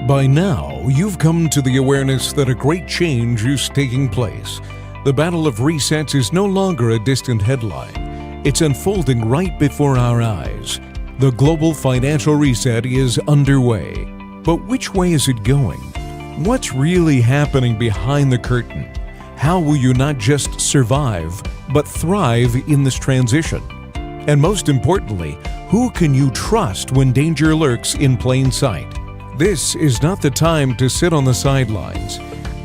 By now, you've come to the awareness that a great change is taking place. The battle of resets is no longer a distant headline. It's unfolding right before our eyes. The global financial reset is underway. But which way is it going? What's really happening behind the curtain? How will you not just survive, but thrive in this transition? And most importantly, who can you trust when danger lurks in plain sight? This is not the time to sit on the sidelines.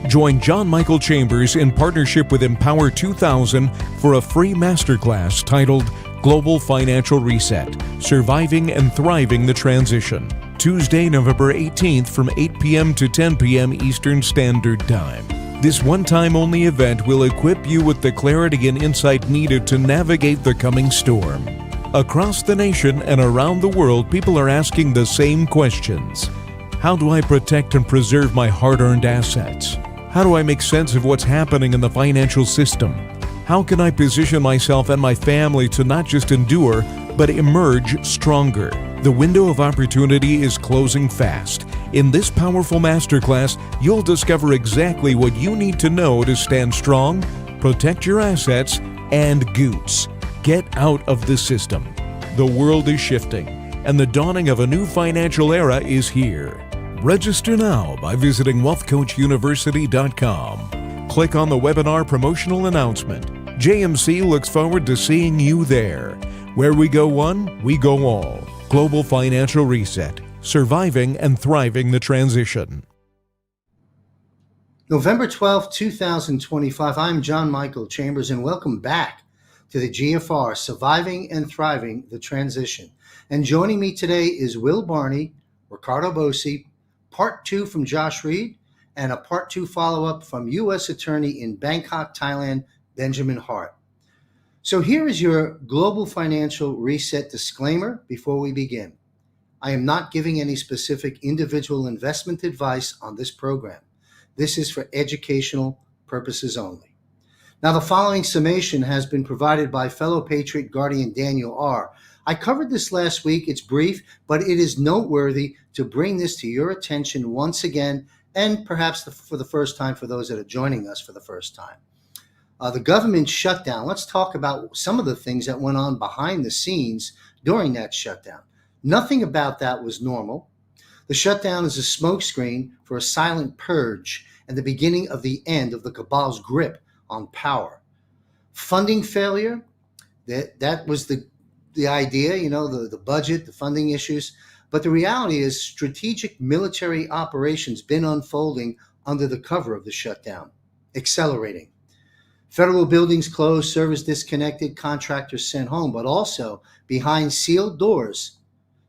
Join John Michael Chambers in partnership with Empower 2000 for a free masterclass titled Global Financial Reset: Surviving and Thriving the Transition. Tuesday, November 18th from 8 p.m. to 10 p.m. Eastern Standard Time. This one-time only event will equip you with the clarity and insight needed to navigate the coming storm. Across the nation and around the world, people are asking the same questions. How do I protect and preserve my hard-earned assets? How do I make sense of what's happening in the financial system? How can I position myself and my family to not just endure, but emerge stronger? The window of opportunity is closing fast. In this powerful masterclass, you'll discover exactly what you need to know to stand strong, protect your assets, and goots. Get out of the system. The world is shifting, and the dawning of a new financial era is here. Register now by visiting wealthcoachuniversity.com. Click on the webinar promotional announcement. JMC looks forward to seeing you there. Where we go one, we go all. Global Financial Reset: Surviving and Thriving the Transition. November 12, 2025. I'm John Michael Chambers, and welcome back to the GFR, Surviving and Thriving the Transition. And joining me today is Will Barney, Ricardo Bosi, part 2 from Josh Reed, and a part 2 follow-up from U.S. Attorney in Bangkok, Thailand, Benjamin Hart. So here is your Global Financial Reset disclaimer before we begin. I am not giving any specific individual investment advice on this program. This is for educational purposes only. Now, the following summation has been provided by fellow Patriot Guardian Daniel R. I covered this last week. It's brief, but it is noteworthy to bring this to your attention once again, and perhaps for the first time for those that are joining us for the first time. The government shutdown. Let's talk about some of the things that went on behind the scenes during that shutdown. Nothing about that was normal. The shutdown is a smokescreen for a silent purge and the beginning of the end of the cabal's grip on power. Funding failure, that was the idea, the budget, the funding issues. But the reality is strategic military operations been unfolding under the cover of the shutdown, accelerating. Federal buildings closed, service disconnected, contractors sent home, but also behind sealed doors,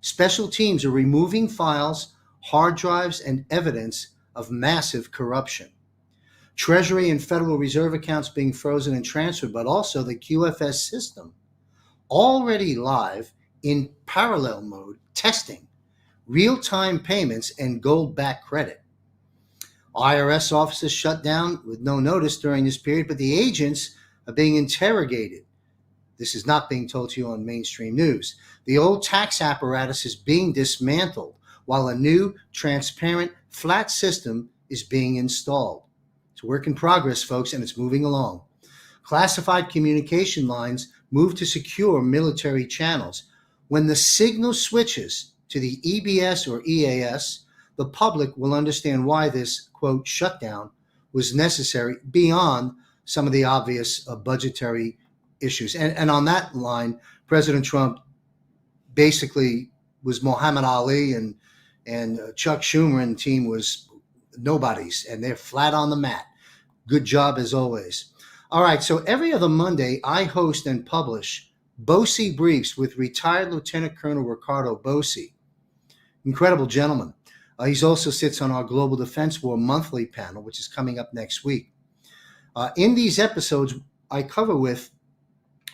special teams are removing files, hard drives, and evidence of massive corruption. Treasury and Federal Reserve accounts being frozen and transferred, but also the QFS system already live in parallel mode, testing real-time payments and gold-backed credit. IRS offices shut down with no notice during this period, but the agents are being interrogated. This is not being told to you on mainstream news. The old tax apparatus is being dismantled while a new, transparent, flat system is being installed. It's a work in progress, folks, and it's moving along. Classified communication lines move to secure military channels. When the signal switches to the EBS or EAS, the public will understand why this, quote, shutdown was necessary beyond some of the obvious budgetary issues. And on that line, President Trump basically was Muhammad Ali, and Chuck Schumer and the team was nobodies, and they're flat on the mat. Good job as always. All right, so every other Monday, I host and publish Bosi Briefs with retired Lieutenant Colonel Ricardo Bosi. Incredible gentleman. He also sits on our Global Defense War monthly panel, which is coming up next week. In these episodes, I cover with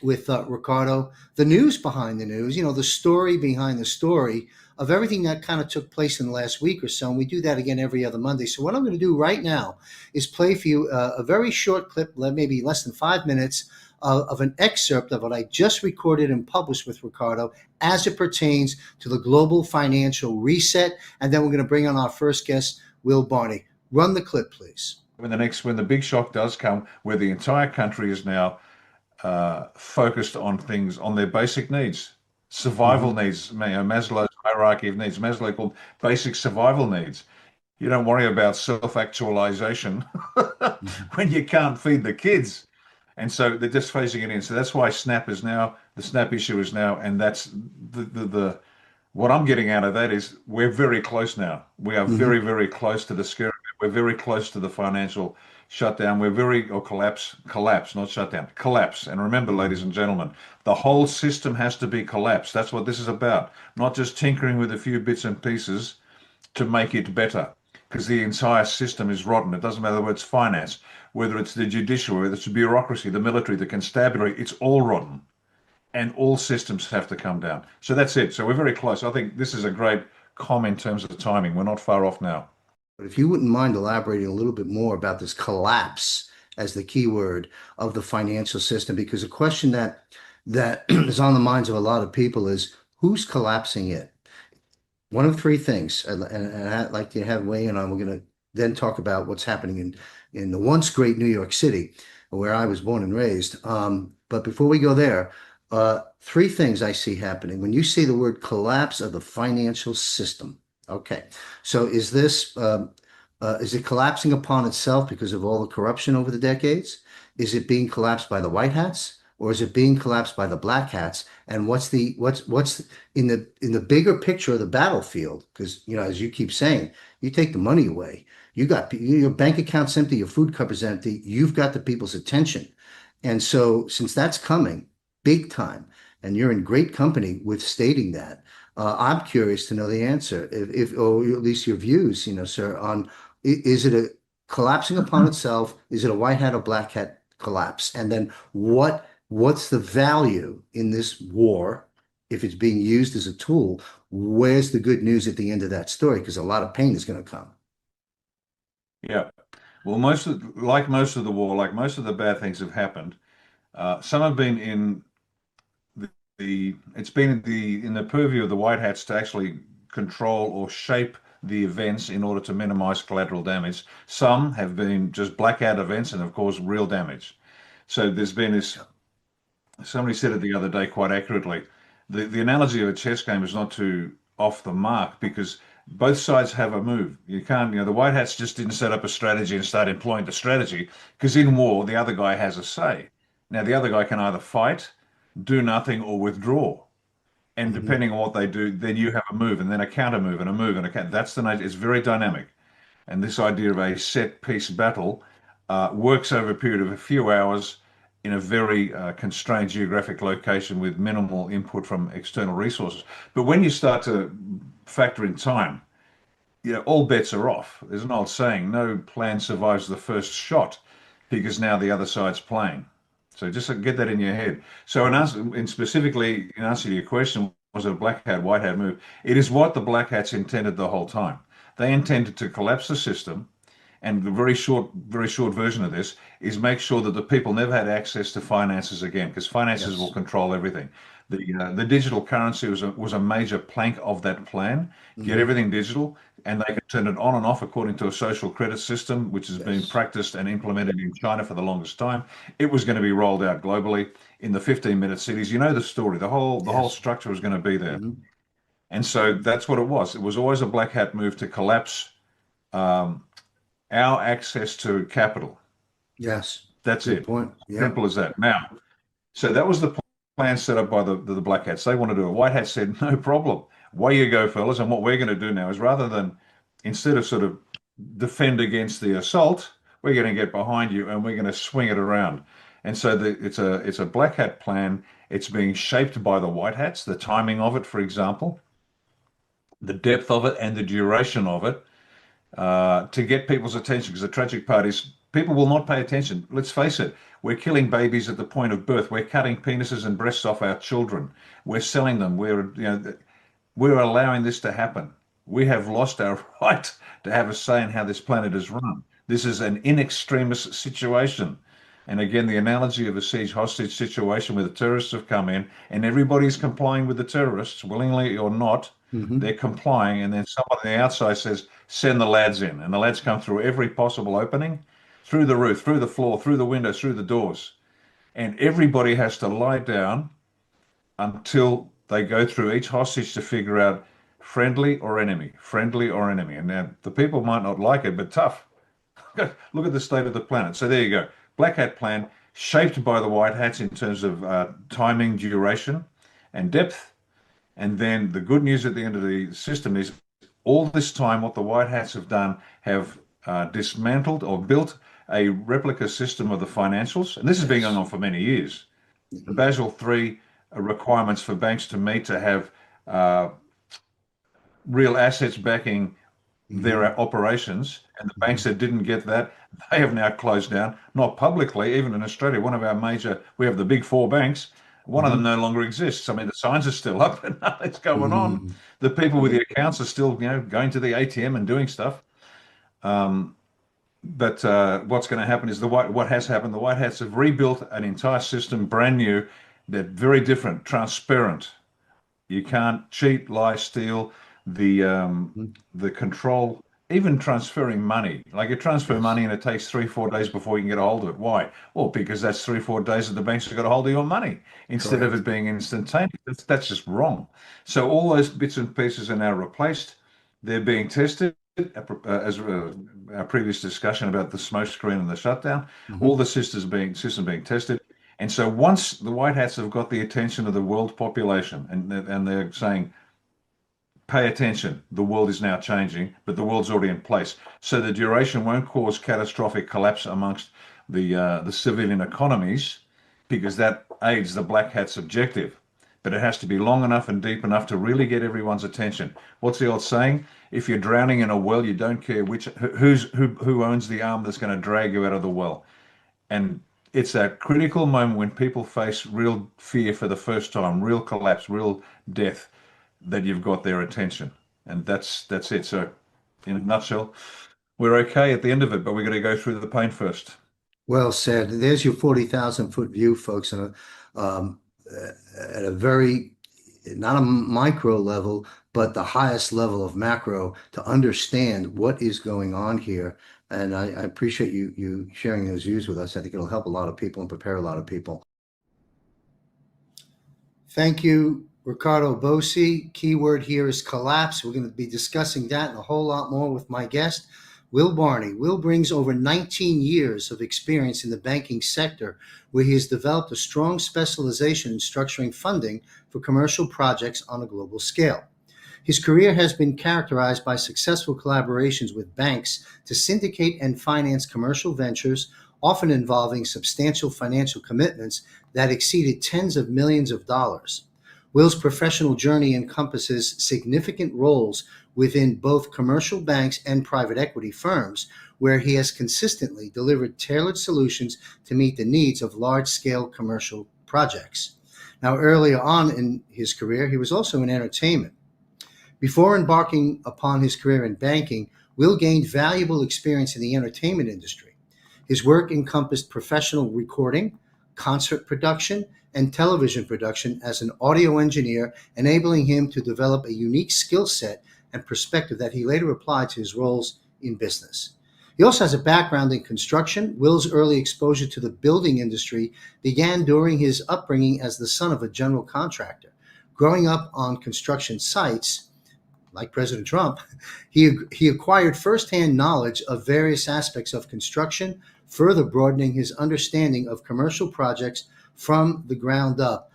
with Ricardo, the news behind the news, the story behind the story of everything that kind of took place in the last week or so. And we do that again every other Monday. So what I'm going to do right now is play for you a very short clip, maybe less than 5 minutes, of an excerpt of what I just recorded and published with Ricardo as it pertains to the global financial reset. And then we're going to bring on our first guest, Will Barney. Run the clip, please. When the big shock does come, where the entire country is now focused on things, on their basic needs, survival needs, Maslow's hierarchy of needs, Maslow called basic survival needs. You don't worry about self-actualization when you can't feed the kids. And so they're just phasing it in. So that's why the SNAP issue is now, and that's the what I'm getting out of that is we're very close now. We are very, very close to the scare. We're very close to the financial shutdown. Or collapse, not shutdown, collapse. And remember, ladies and gentlemen, the whole system has to be collapsed. That's what this is about. Not just tinkering with a few bits and pieces to make it better, because the entire system is rotten. It doesn't matter whether it's finance, whether it's the judiciary, whether it's the bureaucracy, the military, the constabulary, it's all rotten. And all systems have to come down. So that's it. So we're very close. I think this is a great com in terms of the timing. We're not far off now. But if you wouldn't mind elaborating a little bit more about this collapse as the key word of the financial system, because a question that is on the minds of a lot of people is who's collapsing it? One of three things, and I'd like to have weigh in on. We're going to then talk about what's happening in the once great New York City, where I was born and raised. But before we go there, three things I see happening when you see the word collapse of the financial system. Okay, so is it collapsing upon itself because of all the corruption over the decades? Is it being collapsed by the white hats, or is it being collapsed by the black hats? And what's in the bigger picture of the battlefield? Because as you keep saying, you take the money away, you got your bank account's empty, your food cupboard's empty, you've got the people's attention, and so since that's coming big time, and you're in great company with stating that. I'm curious to know the answer, or at least your views, sir, on is it a collapsing upon itself? Is it a white hat or black hat collapse? And then what's the value in this war if it's being used as a tool? Where's the good news at the end of that story? Because a lot of pain is going to come. Yeah. Well, most of the war, like most of the bad things have happened. Some have been in it's been in the purview of the white hats to actually control or shape the events in order to minimize collateral damage. Some have been just blackout events and of course real damage. So there's been this, somebody said it the other day quite accurately, the analogy of a chess game is not too off the mark, because both sides have a move. You can't, the white hats just didn't set up a strategy and start employing the strategy, because in war the other guy has a say. Now the other guy can either fight, do nothing, or withdraw. And depending on what they do, then you have a move, and then a counter move, and a move, and a counter. That's the nature. It's very dynamic. And this idea of a set piece battle works over a period of a few hours in a very constrained geographic location with minimal input from external resources. But when you start to factor in time, all bets are off. There's an old saying, no plan survives the first shot, because now the other side's playing. So just get that in your head. So specifically in answer to your question, was it a black hat, white hat move? It is what the black hats intended the whole time. They intended to collapse the system, and the very short version of this is make sure that the people never had access to finances again, because finances will control everything. The digital currency was a major plank of that plan. Get everything digital, and they can turn it on and off according to a social credit system, which has been practiced and implemented in China for the longest time. It was going to be rolled out globally in the 15-minute cities. You know the story. The whole structure was going to be there. And so that's what it was. It was always a black hat move to collapse our access to capital. Yes. That's Good it. point. Yeah. Simple as that. Now, so that was the plan set up by the black hats. They wanted to do it. White hats said, no problem. Way you go, fellas. And what we're going to do now is, instead of sort of defend against the assault, we're going to get behind you and we're going to swing it around. And so it's a black hat plan. It's being shaped by the white hats, the timing of it, for example, the depth of it and the duration of it, to get people's attention. Because the tragic part is People will not pay attention. Let's face it, we're killing babies at the point of birth. We're cutting penises and breasts off our children. We're selling them. We're allowing this to happen. We have lost our right to have a say in how this planet is run. This is an in extremis situation. And again, the analogy of a siege hostage situation where the terrorists have come in and everybody's complying with the terrorists, willingly or not, they're complying. And then someone on the outside says, send the lads in. And the lads come through every possible opening, through the roof, through the floor, through the windows, through the doors. And everybody has to lie down until they go through each hostage to figure out friendly or enemy, friendly or enemy. And now the people might not like it, but tough. Look at the state of the planet. So there you go. Black Hat Plan, shaped by the White Hats in terms of timing, duration, and depth. And then the good news at the end of the system is all this time, what the White Hats have done have dismantled or built a replica system of the financials. And this has been going on for many years. The Basel III requirements for banks to meet to have real assets backing their operations, and the banks that didn't get that, they have now closed down, not publicly, even in Australia. One of our we have the big four banks, one of them no longer exists. I mean, the signs are still up and nothing's going on. The people with the accounts are still, going to the ATM and doing stuff. But what's going to happen is what has happened, the White Hats have rebuilt an entire system, brand new, that very different, transparent. You can't cheat, lie, steal. The control, even transferring money. Like you transfer money and it takes 3-4 days before you can get a hold of it. Why? Well, because that's 3-4 days that the banks have got a hold of your money instead of it being instantaneous. That's just wrong. So all those bits and pieces are now replaced. They're being tested. As our previous discussion about the smoke screen and the shutdown, all the systems being tested. And so once the White Hats have got the attention of the world population and they're saying, pay attention, the world is now changing, but the world's already in place. So the duration won't cause catastrophic collapse amongst the civilian economies, because that aids the Black Hat's objective. But it has to be long enough and deep enough to really get everyone's attention. What's the old saying? If you're drowning in a well, you don't care who owns the arm that's going to drag you out of the well. And it's that critical moment when people face real fear for the first time, real collapse, real death, that you've got their attention. And that's it. So in a nutshell, we're okay at the end of it, but we're going to go through the pain first. Well said. There's your 40,000-foot view, folks, at a very, not a micro level, but the highest level of macro to understand what is going on here. And I appreciate you sharing those views with us. I think it'll help a lot of people and prepare a lot of people. Thank you, Ricardo Bossi. Keyword here is collapse. We're going to be discussing that and a whole lot more with my guest, Will Barney. Will brings over 19 years of experience in the banking sector, where he has developed a strong specialization in structuring funding for commercial projects on a global scale. His career has been characterized by successful collaborations with banks to syndicate and finance commercial ventures, often involving substantial financial commitments that exceeded tens of millions of dollars. Will's professional journey encompasses significant roles within both commercial banks and private equity firms, where he has consistently delivered tailored solutions to meet the needs of large-scale commercial projects. Now, earlier on in his career, he was also in entertainment. Before embarking upon his career in banking, Will gained valuable experience in the entertainment industry. His work encompassed professional recording, concert production, and television production as an audio engineer, enabling him to develop a unique skill set and perspective that he later applied to his roles in business. He also has a background in construction. Will's early exposure to the building industry began during his upbringing as the son of a general contractor. Growing up on construction sites, like President Trump, he acquired firsthand knowledge of various aspects of construction, further broadening his understanding of commercial projects from the ground up.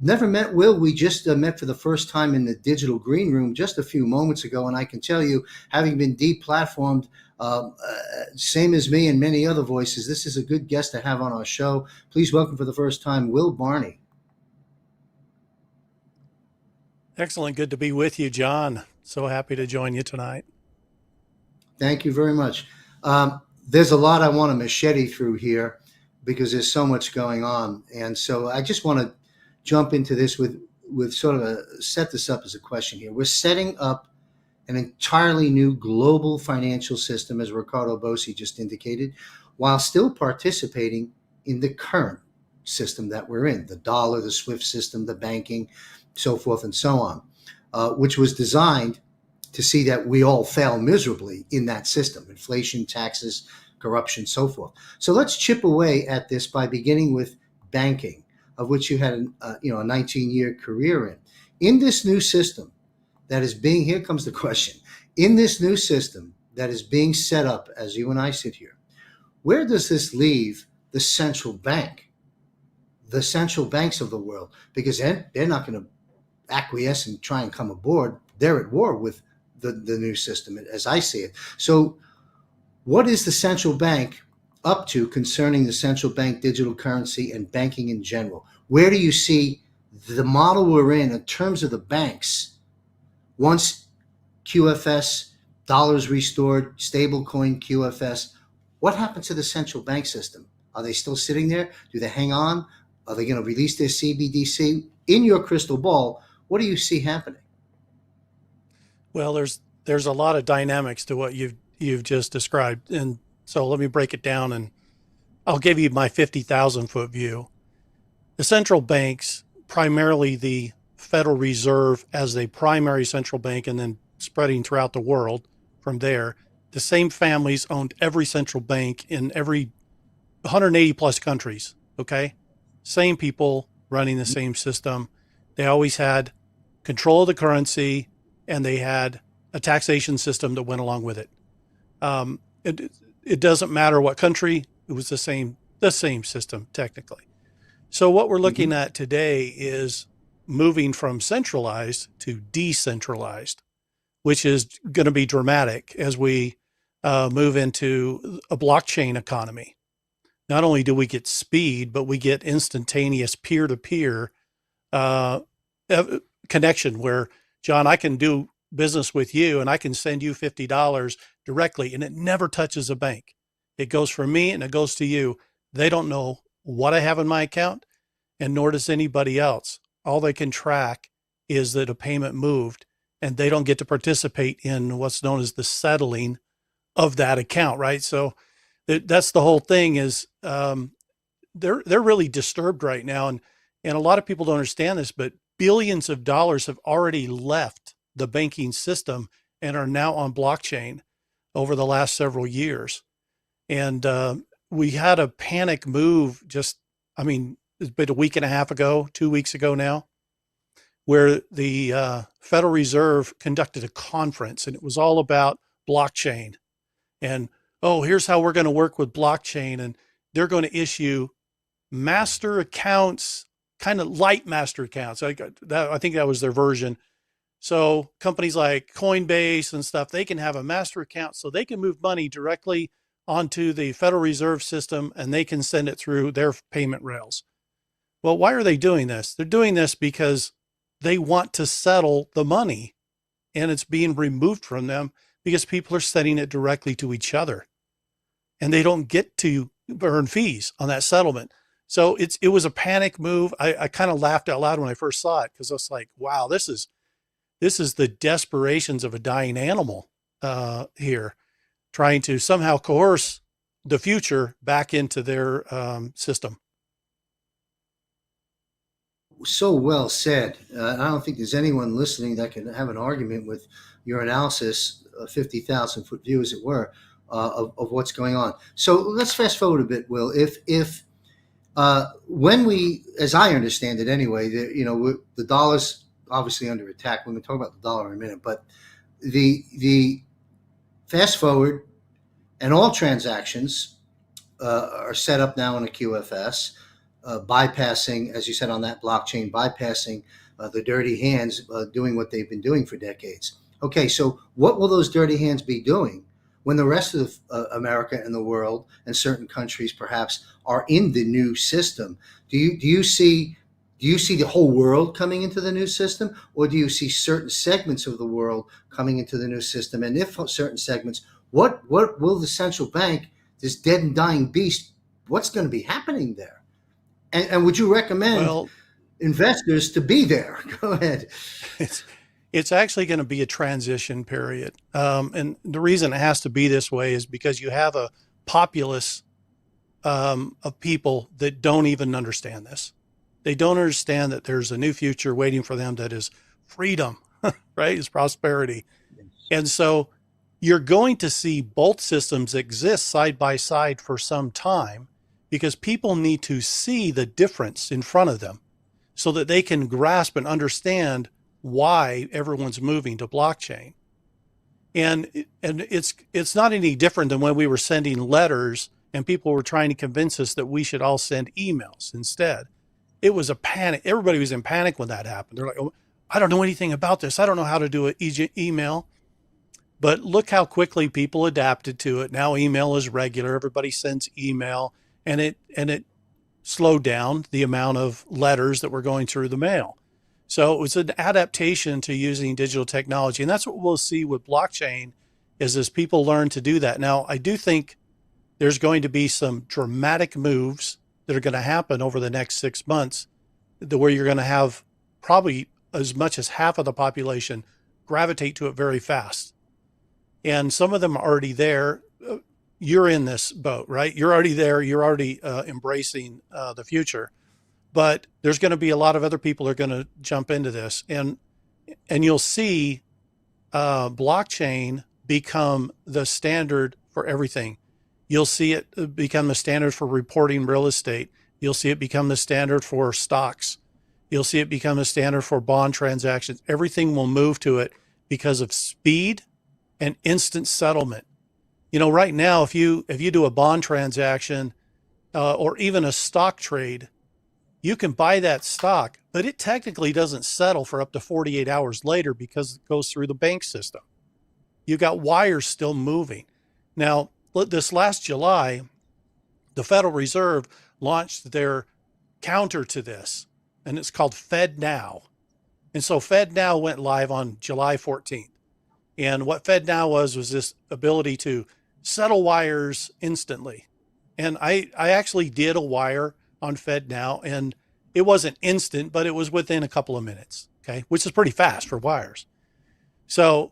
Never met Will. We just met for the first time in the digital green room just a few moments ago. And I can tell you, having been deplatformed, same as me and many other voices, this is a good guest to have on our show. Please welcome for the first time, Will Barney. Excellent. Good to be with you, John. So happy to join you tonight. Thank you very much. there's a lot I want to machete through here because there's so much going on. And so I just want to jump into this with sort of set this up as a question here. We're setting up an entirely new global financial system, as Ricardo Bossi just indicated, while still participating in the current system that we're in, the dollar, the SWIFT system, the banking, so forth and so on, which was designed to see that we all fail miserably in that system: inflation, taxes, corruption, so forth. So let's chip away at this by beginning with banking, of which you had a 19-year career in. In this new system that is being, here comes the question, in this new system that is being set up as you and I sit here, where does this leave the central bank, the central banks of the world? Because they're not going to acquiesce and try and come aboard. They're at war with the new system, as I see it. So what is the central bank up to concerning the central bank digital currency and banking in general? Where do you see the model we're in terms of the banks once QFS, dollars restored, stablecoin QFS? What happened to the central bank system? Are they still sitting there? Do they hang on? Are they going to release their CBDC? In your crystal ball, what do you see happening? Well, there's a lot of dynamics to what you've just described, and so let me break it down, and I'll give you my 50,000-foot view. The central banks, primarily the Federal Reserve as a primary central bank, and then spreading throughout the world from there. The same families owned every central bank in every 180 plus countries. Okay, same people running the same system. They always had control of the currency, and they had a taxation system that went along with it. It doesn't matter what country, it was the same system technically. So what we're looking at today is moving from centralized to decentralized, which is going to be dramatic as we move into a blockchain economy. Not only do we get speed, but we get instantaneous peer-to-peer connection where, John, I can do business with you and I can send you $50 directly, and it never touches a bank. It goes from me and it goes to you. They don't know what I have in my account, and nor does anybody else. All they can track is that a payment moved, and they don't get to participate in what's known as the settling of that account, right? So that's the whole thing is they're really disturbed right now. And a lot of people don't understand this, but billions of dollars have already left the banking system and are now on blockchain over the last several years. And we had a panic move it's been a week and a half ago, 2 weeks ago now, where the Federal Reserve conducted a conference, and it was all about blockchain. And, here's how we're going to work with blockchain. And they're going to issue master accounts, kind of light master accounts. I think that was their version. So companies like Coinbase and stuff, they can have a master account so they can move money directly onto the Federal Reserve system, and they can send it through their payment rails. Well, why are they doing this? They're doing this because they want to settle the money, and it's being removed from them because people are sending it directly to each other, and they don't get to earn fees on that settlement. So it was a panic move. I kind of laughed out loud when I first saw it because I was like, wow, this is the desperations of a dying animal here, trying to somehow coerce the future back into their system. So well said. I don't think there's anyone listening that can have an argument with your analysis, a 50,000-foot view, as it were, of what's going on. So let's fast forward a bit, Will. If when we, as I understand it anyway, the dollar's obviously under attack. We're going to talk about the dollar in a minute, but the fast forward, and all transactions are set up now in a QFS. Bypassing, as you said, on that blockchain, bypassing the dirty hands, doing what they've been doing for decades. Okay, so what will those dirty hands be doing when the rest of America and the world and certain countries perhaps are in the new system? Do you see the whole world coming into the new system, or do you see certain segments of the world coming into the new system? And if certain segments, what will the central bank this dead and dying beast, what's going to be happening there? And would you recommend Well, investors to be there? Go ahead. it's actually going to be a transition period. And the reason it has to be this way is because you have a populace of people that don't even understand this. They don't understand that there's a new future waiting for them that is freedom, right? It's prosperity. And so you're going to see both systems exist side by side for some time because people need to see the difference in front of them so that they can grasp and understand why everyone's moving to blockchain. And it's not any different than when we were sending letters and people were trying to convince us that we should all send emails instead. It was a panic. Everybody was in panic when that happened. They're like, oh, I don't know anything about this. I don't know how to do an email. But look how quickly people adapted to it. Now email is regular. Everybody sends email, and it slowed down the amount of letters that were going through the mail. So it was an adaptation to using digital technology. And that's what we'll see with blockchain is as people learn to do that. Now, I do think there's going to be some dramatic moves that are going to happen over the next 6 months where you're going to have probably as much as half of the population gravitate to it very fast. And some of them are already there. You're in this boat, right? You're already there. You're already embracing the future. But there's going to be a lot of other people who are going to jump into this. And you'll see blockchain become the standard for everything. You'll see it become the standard for reporting real estate. You'll see it become the standard for stocks. You'll see it become the standard for bond transactions. Everything will move to it because of speed and instant settlement. You know, right now, if you do a bond transaction or even a stock trade, you can buy that stock, but it technically doesn't settle for up to 48 hours later because it goes through the bank system. You got wires still moving. Now, this last July, the Federal Reserve launched their counter to this, and it's called FedNow. And so FedNow went live on July 14th. And what FedNow was this ability to settle wires instantly. And I actually did a wire on FedNow, and it wasn't instant, but it was within a couple of minutes, okay, which is pretty fast for wires. So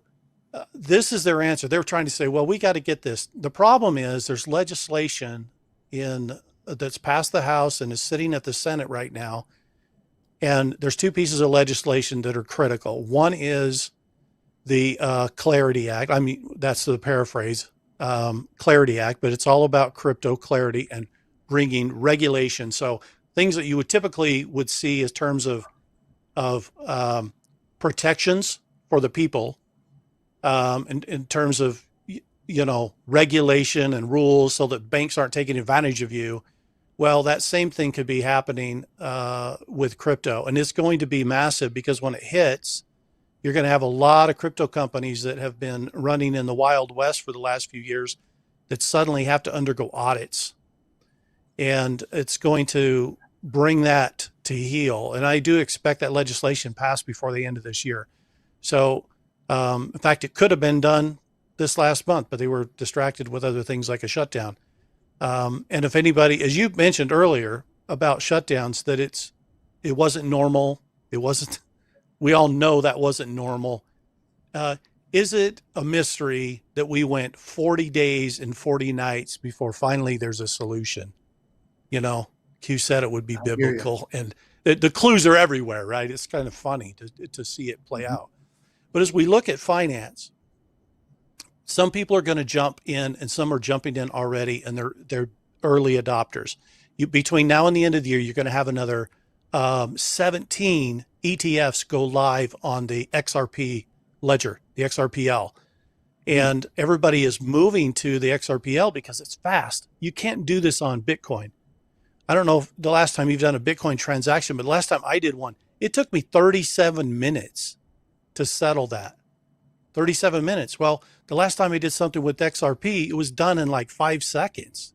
this is their answer. They're trying to say, well, we got to get this. The problem is there's legislation that's passed the House and is sitting at the Senate right now. And there's two pieces of legislation that are critical. One is the Clarity Act. I mean, that's the paraphrase, Clarity Act, but it's all about crypto clarity and bringing regulation. So things that you would typically would see as terms of protections for the people, in terms of, you know, regulation and rules so that banks aren't taking advantage of you. Well, that same thing could be happening with crypto. And it's going to be massive because when it hits, you're going to have a lot of crypto companies that have been running in the Wild West for the last few years that suddenly have to undergo audits. And it's going to bring that to heel. And I do expect that legislation passed before the end of this year. So, in fact, it could have been done this last month, but they were distracted with other things like a shutdown. And if anybody, as you mentioned earlier about shutdowns, that it wasn't normal. It wasn't, we all know that wasn't normal. Is it a mystery that we went 40 days and 40 nights before finally there's a solution? You know, Q said it would be biblical, and the clues are everywhere, right? It's kind of funny to see it play out. But as we look at finance, some people are going to jump in and some are jumping in already, and they're early adopters. Between now and the end of the year, you're going to have another 17 ETFs go live on the XRP ledger, the XRPL. And everybody is moving to the XRPL because it's fast. You can't do this on Bitcoin. I don't know if the last time you've done a Bitcoin transaction, but the last time I did one, it took me 37 minutes to settle that. 37 minutes. Well, the last time I did something with XRP, it was done in like 5 seconds.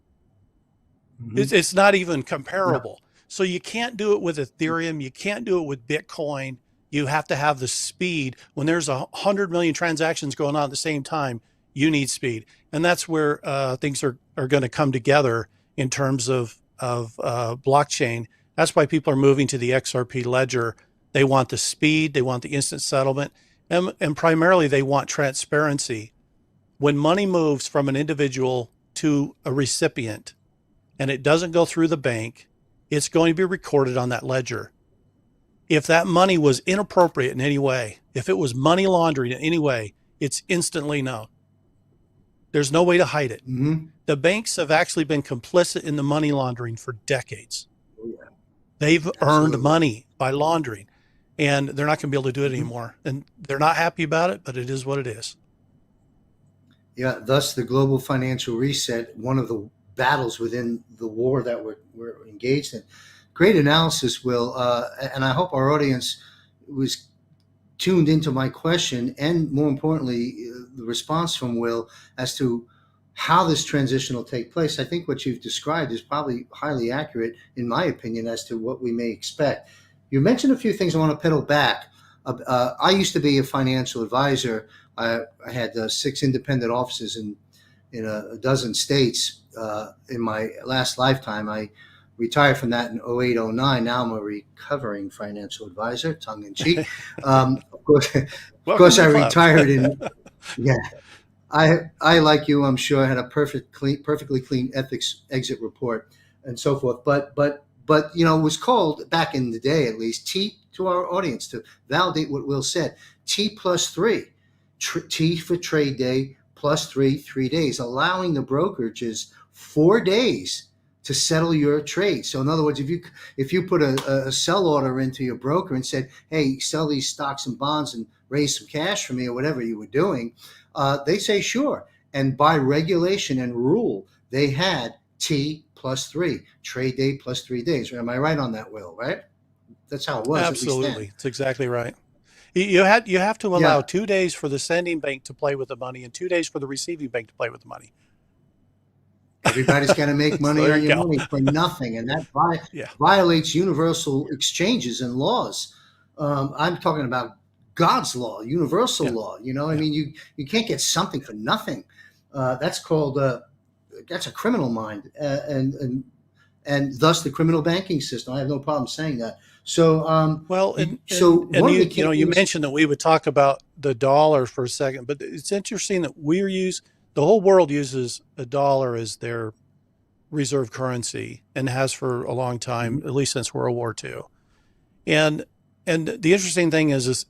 Mm-hmm. It's not even comparable. Yeah. So you can't do it with Ethereum. You can't do it with Bitcoin. You have to have the speed. When there's 100 million transactions going on at the same time, you need speed. And that's where things are going to come together in terms of blockchain. That's why people are moving to the XRP ledger. They want the speed, they want the instant settlement, and primarily they want transparency. When money moves from an individual to a recipient and it doesn't go through the bank, it's going to be recorded on that ledger. If that money was inappropriate in any way, if it was money laundering in any way, it's instantly known. There's no way to hide it. Mm-hmm. The banks have actually been complicit in the money laundering for decades. Oh, yeah. They've Absolutely. earned money by laundering, and they're not going to be able to do it anymore. And they're not happy about it, but it is what it is. Yeah, thus the global financial reset, one of the battles within the war that we're engaged in. Great analysis, Will, and I hope our audience was tuned into my question and, more importantly, the response from Will as to how this transition will take place. I think what you've described is probably highly accurate, in my opinion, as to what we may expect. You mentioned a few things I want to pedal back. I used to be a financial advisor. I had 6 independent offices in a dozen states in my last lifetime. I retired from that in 08, 09. Now I'm a recovering financial advisor, tongue in cheek. Of course, I retired in, yeah. I like you, I'm sure, had a perfectly clean ethics exit report and so forth. But it was called, back in the day at least, T, to our audience, to validate what Will said, T+3. T for trade day plus 3 days, allowing the brokerages 4 days to settle your trade. So in other words, if you put a sell order into your broker and said, hey, sell these stocks and bonds and raise some cash for me, or whatever you were doing, they say sure. And by regulation and rule, they had T+3, trade day plus 3 days. Am I right on that, Will, right? That's how it was. Absolutely. That's exactly right. You have to allow 2 days for the sending bank to play with the money and 2 days for the receiving bank to play with the money. Everybody's got to make money So on your go. money for nothing, and that violates universal exchanges and laws. I'm talking about God's law, universal law. I mean, you can't get something for nothing. That's called that's a criminal mind, and thus the criminal banking system. I have no problem saying that. So, you mentioned that we would talk about the dollar for a second, but it's interesting that the whole world uses a dollar as their reserve currency and has for a long time, at least since World War II. And the interesting thing is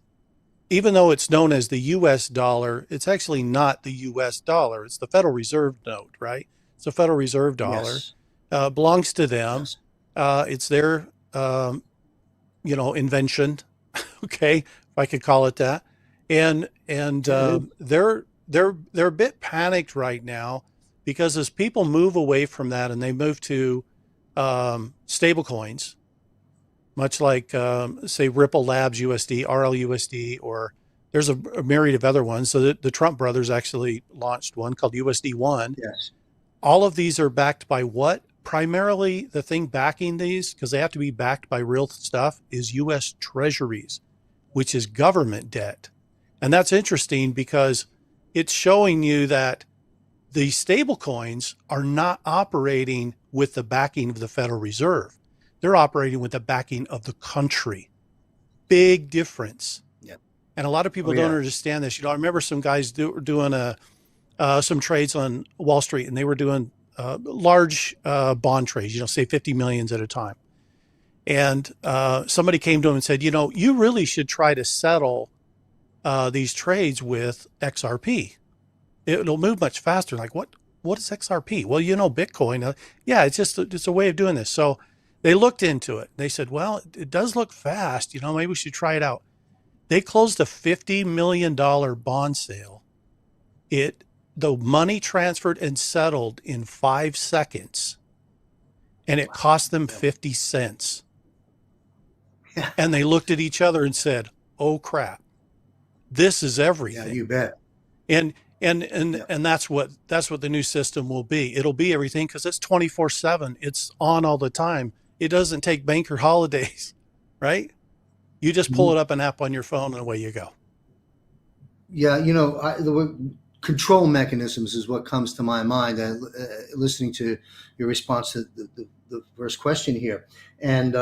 even though it's known as the U.S. dollar, it's actually not the U.S. dollar. It's the Federal Reserve note, right? It's the Federal Reserve dollar. Yes. Belongs to them. Yes. It's their invention, okay, if I could call it that. And they're a bit panicked right now because as people move away from that and they move to stable coins, much like say Ripple Labs USD, RLUSD, or there's a myriad of other ones. So the Trump brothers actually launched one called USD1. Yes. All of these are backed by what? Primarily, the thing backing these, because they have to be backed by real stuff, is U.S. Treasuries, which is government debt. And that's interesting because it's showing you that the stable coins are not operating with the backing of the Federal Reserve. They're operating with the backing of the country. Big difference. Yep. And a lot of people don't understand this. I remember some guys doing some trades on Wall Street, and they were doing large bond trades, say 50 millions at a time. And somebody came to him and said, you really should try to settle these trades with XRP. It'll move much faster. Like, what is XRP? Well, Bitcoin. It's a way of doing this. So they looked into it. They said, well, it does look fast. Maybe we should try it out. They closed a $50 million bond sale. The money transferred and settled in 5 seconds, and it cost them 50 cents. Yeah. And they looked at each other and said, oh crap, this is everything. Yeah, you bet. And that's what the new system will be. It'll be everything because it's 24/7. It's on all the time. It doesn't take banker holidays, right? You just pull it up an app on your phone and away you go. Yeah, control mechanisms is what comes to my mind, listening to your response to the first question here. And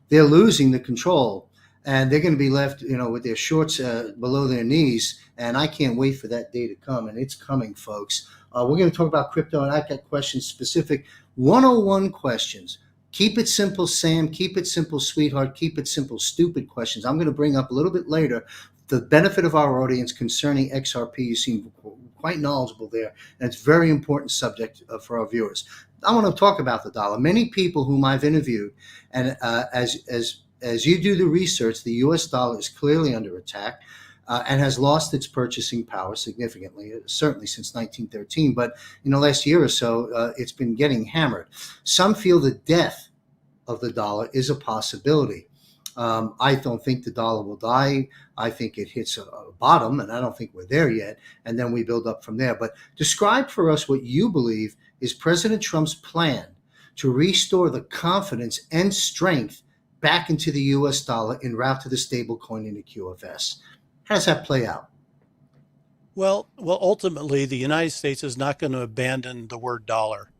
they're losing the control, and they're going to be left, with their shorts below their knees. And I can't wait for that day to come, and it's coming, folks. We're going to talk about crypto, and I've got questions, specific 101 questions. Keep it simple, Sam. Keep it simple, sweetheart. Keep it simple, stupid questions. I'm going to bring up a little bit later the benefit of our audience concerning XRP. You seem quite knowledgeable there, and it's a very important subject for our viewers. I want to talk about the dollar. Many people whom I've interviewed, and as you do the research, the U.S. dollar is clearly under attack and has lost its purchasing power significantly, certainly since 1913. But in the last year or so, it's been getting hammered. Some feel the death of the dollar is a possibility. I don't think the dollar will die. I think it hits a bottom, and I don't think we're there yet. And then we build up from there. But describe for us what you believe is President Trump's plan to restore the confidence and strength back into the U.S. dollar en route to the stable coin in the QFS. How does that play out? Well, ultimately, the United States is not going to abandon the word dollar.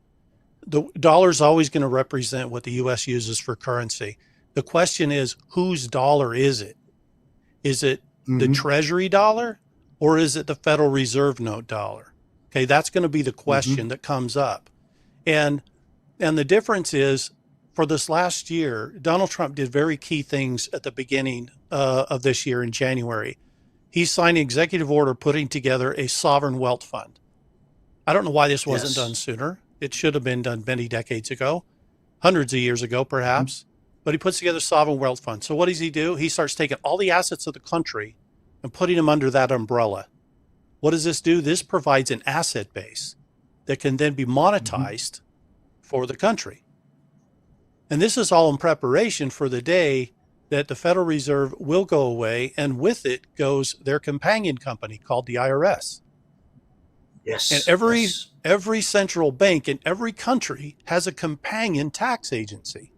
The dollar is always going to represent what the U.S. uses for currency. The question is, whose dollar is it? Is it the Treasury dollar, or is it the Federal Reserve note dollar? Okay, that's going to be the question that comes up. And the difference is, for this last year, Donald Trump did very key things at the beginning of this year in January. He signed an executive order putting together a sovereign wealth fund. I don't know why this wasn't done sooner. It should have been done many decades ago, hundreds of years ago, perhaps. But he puts together a sovereign wealth fund. So what does he do? He starts taking all the assets of the country and putting them under that umbrella. What does this do? This provides an asset base that can then be monetized for the country. And this is all in preparation for the day that the Federal Reserve will go away, and with it goes their companion company called the IRS. Yes. And every central bank in every country has a companion tax agency.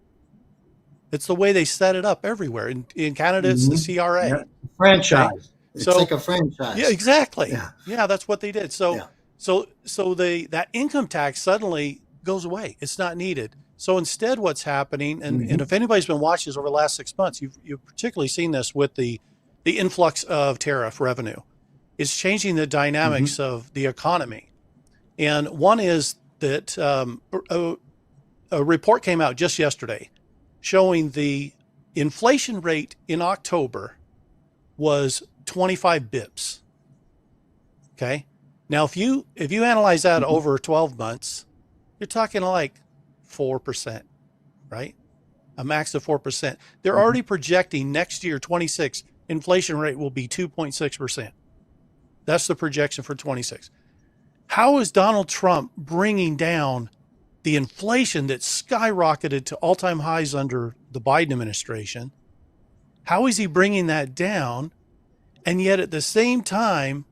It's the way they set it up everywhere. In Canada, it's the CRA. Yeah. Franchise. Okay? It's So- like a franchise. Yeah, exactly. Yeah. Yeah, that's what they did. So that income tax suddenly goes away. It's not needed. So instead, what's happening, and if anybody's been watching this over the last 6 months, you've particularly seen this with the influx of tariff revenue. It's changing the dynamics of the economy. And one is that a report came out just yesterday showing the inflation rate in October was 25 bips. Okay. Now, if you analyze that over 12 months, you're talking like 4%, right? A max of 4%. They're already projecting next year, 26, inflation rate will be 2.6%. That's the projection for 26. How is Donald Trump bringing down the inflation that skyrocketed to all-time highs under the Biden administration? How is he bringing that down? And yet at the same time,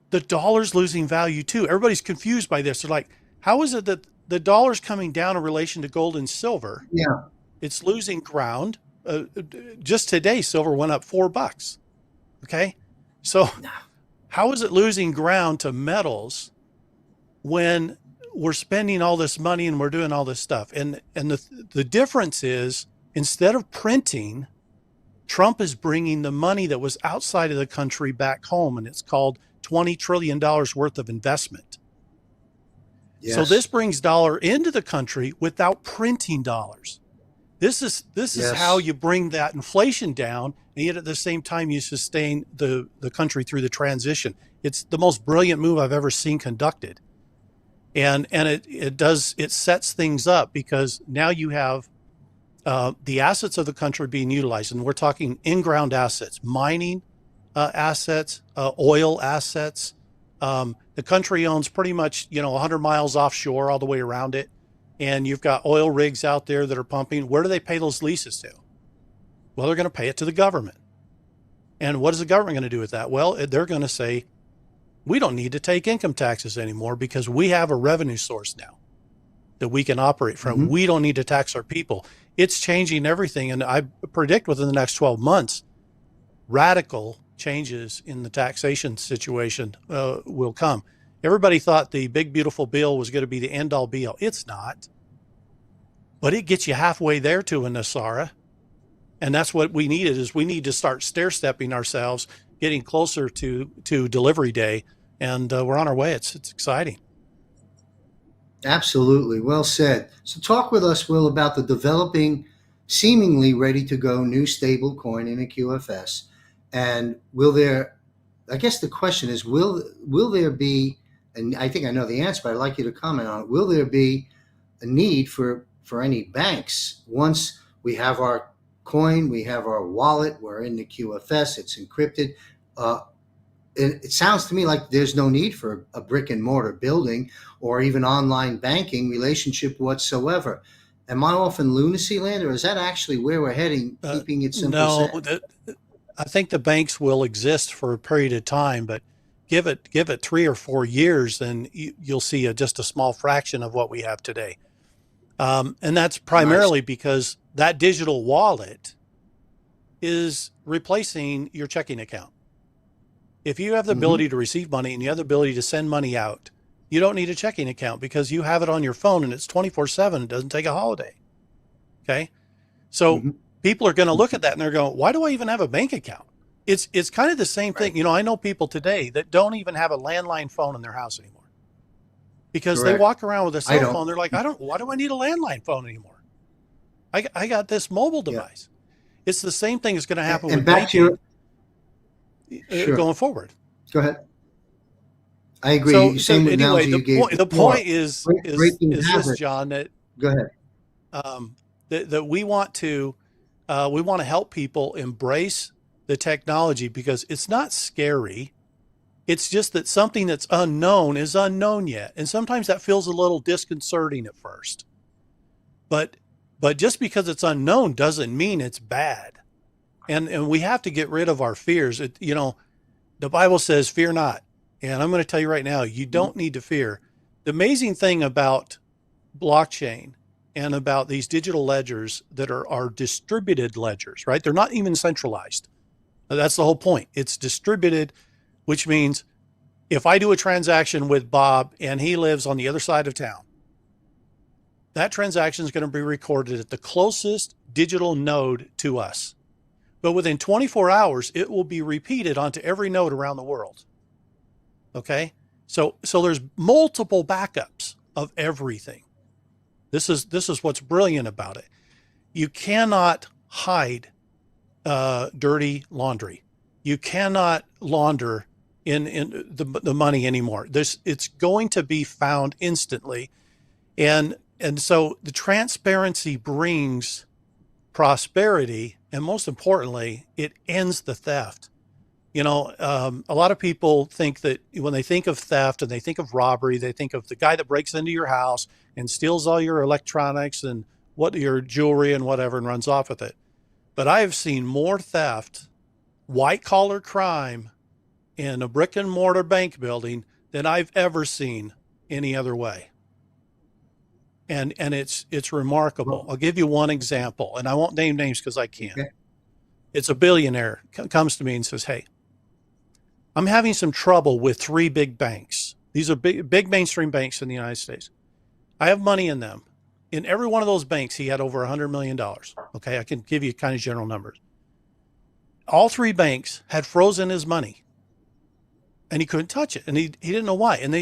the dollar's losing value too. Everybody's confused by this. They're like, how is it that the dollar's coming down in relation to gold and silver? Yeah. It's losing ground. Just today, silver went up $4. Okay. So how is it losing ground to metals when we're spending all this money and we're doing all this stuff? And the difference is, instead of printing, Trump is bringing the money that was outside of the country back home, and it's called $20 trillion worth of investment. Yes. So this brings dollar into the country without printing dollars. This is how you bring that inflation down, and yet at the same time you sustain the country through the transition. It's the most brilliant move I've ever seen conducted. And it sets things up, because now you have the assets of the country being utilized, and we're talking in-ground assets, mining assets, oil assets. The country owns pretty much 100 miles offshore all the way around it, and you've got oil rigs out there that are pumping. Where do they pay those leases to? Well, they're going to pay it to the government. And what is the government going to do with that? Well, they're going to say, we don't need to take income taxes anymore because we have a revenue source now that we can operate from. We don't need to tax our people. It's changing everything. And I predict within the next 12 months, radical changes in the taxation situation will come. Everybody thought the big, beautiful bill was going to be the end all be all. It's not. But it gets you halfway there to a NESARA. And that's what we needed, is we need to start stair-stepping ourselves, getting closer to delivery day. And we're on our way. It's exciting. Absolutely. Well said. So talk with us, Will, about the developing, seemingly ready to go new stable coin in a QFS. And will there, I guess the question is, will there be, and I think I know the answer, but I'd like you to comment on it. Will there be a need for any banks once we have our coin, we have our wallet, we're in the QFS, it's encrypted? It sounds to me like there's no need for a brick and mortar building or even online banking relationship whatsoever. Am I off in lunacy land, or is that actually where we're heading, keeping it simple? No, I think the banks will exist for a period of time, but give it 3 or 4 years, and you'll see just a small fraction of what we have today. And that's primarily because that digital wallet is replacing your checking account. If you have the ability to receive money and you have the ability to send money out, you don't need a checking account because you have it on your phone and it's 24/7. It doesn't take a holiday. Okay. So people are going to look at that and they're going, why do I even have a bank account? It's kind of the same thing. You know, I know people today that don't even have a landline phone in their house anymore because they walk around with a cell phone. They're like, why do I need a landline phone anymore? I got this mobile device. It's the same thing that's going to happen with banking going forward. Go ahead. I agree. So anyway, the point is this, John, that go ahead. That we want to help people embrace the technology because it's not scary. It's just that something that's unknown is unknown yet. And sometimes that feels a little disconcerting at first. But just because it's unknown doesn't mean it's bad. And we have to get rid of our fears. The Bible says, fear not. And I'm going to tell you right now, you don't need to fear. The amazing thing about blockchain and about these digital ledgers that are distributed ledgers, right? They're not even centralized. That's the whole point. It's distributed, which means if I do a transaction with Bob and he lives on the other side of town, that transaction is going to be recorded at the closest digital node to us. But within 24 hours, it will be repeated onto every node around the world. Okay? So there's multiple backups of everything. This is what's brilliant about it. You cannot hide dirty laundry. You cannot launder in the money anymore. It's going to be found instantly. And so the transparency brings prosperity, and most importantly, it ends the theft. A lot of people think that when they think of theft and they think of robbery, they think of the guy that breaks into your house and steals all your electronics and your jewelry and whatever and runs off with it. But I have seen more theft, white collar crime in a brick and mortar bank building than I've ever seen any other way. And it's remarkable. I'll give you one example, and I won't name names because I can't. Okay. It's a billionaire comes to me and says, hey, I'm having some trouble with 3 big banks. These are big mainstream banks in the United States. I have money in them. In every one of those banks, he had over $100 million. Okay, I can give you kind of general numbers. All 3 banks had frozen his money, and he couldn't touch it, and he didn't know why. And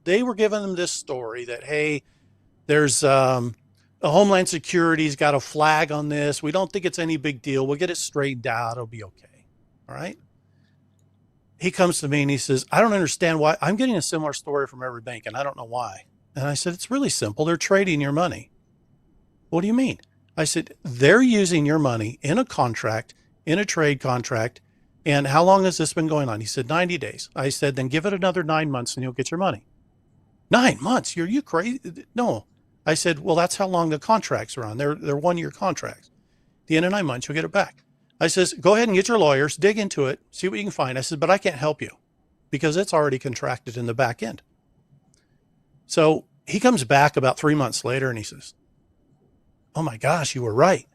they were giving him this story that, hey, there's a Homeland Security's got a flag on this. We don't think it's any big deal. We'll get it straightened out. It'll be okay. All right. He comes to me and he says, I don't understand why. I'm getting a similar story from every bank, and I don't know why. And I said, it's really simple. They're trading your money. What do you mean? I said, they're using your money in a contract, in a trade contract. And how long has this been going on? He said, 90 days. I said, then give it another 9 months and you'll get your money. 9 months? Are you crazy? No. I said, well, that's how long the contracts are on. They're 1-year contracts. At the end of 9 months, you'll get it back. I says, go ahead and get your lawyers, dig into it, see what you can find. I said, but I can't help you because it's already contracted in the back end. So he comes back about 3 months later and he says, oh my gosh, you were right.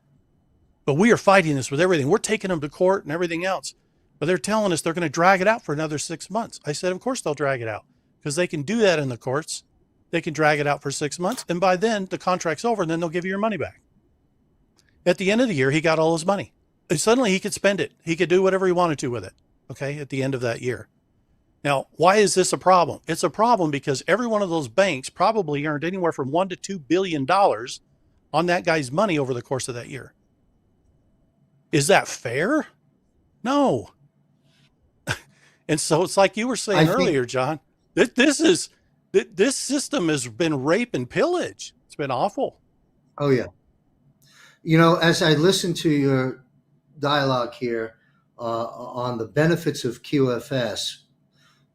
But we are fighting this with everything. We're taking them to court and everything else. But they're telling us they're going to drag it out for another 6 months. I said, of course they'll drag it out because they can do that in the courts. They can drag it out for 6 months. And by then the contract's over and then they'll give you your money back. At the end of the year, he got all his money. And suddenly he could spend it. He could do whatever he wanted to with it. Okay. At the end of that year. Now, why is this a problem? It's a problem because every one of those banks probably earned anywhere from $1 to $2 billion on that guy's money over the course of that year. Is that fair? No. And so it's like you were saying earlier, John, this system has been rape and pillage. It's been awful. Oh, yeah. You know, as I listen to your dialogue here on the benefits of QFS,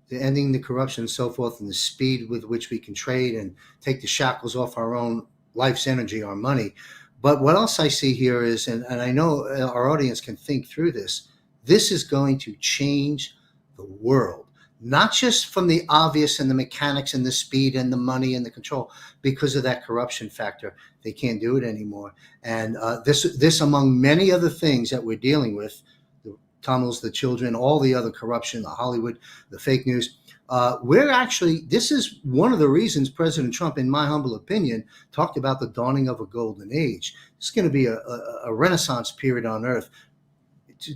the ending the corruption and so forth, and the speed with which we can trade and take the shackles off our own life's energy, our money. But what else I see here is, and I know our audience can think through this, this is going to change the world, not just from the obvious and the mechanics and the speed and the money and the control, because of that corruption factor. They can't do it anymore. And this, among many other things that we're dealing with, the tunnels, the children, all the other corruption, the Hollywood, the fake news, this is one of the reasons President Trump, in my humble opinion, talked about the dawning of a golden age. It's going to be a renaissance period on earth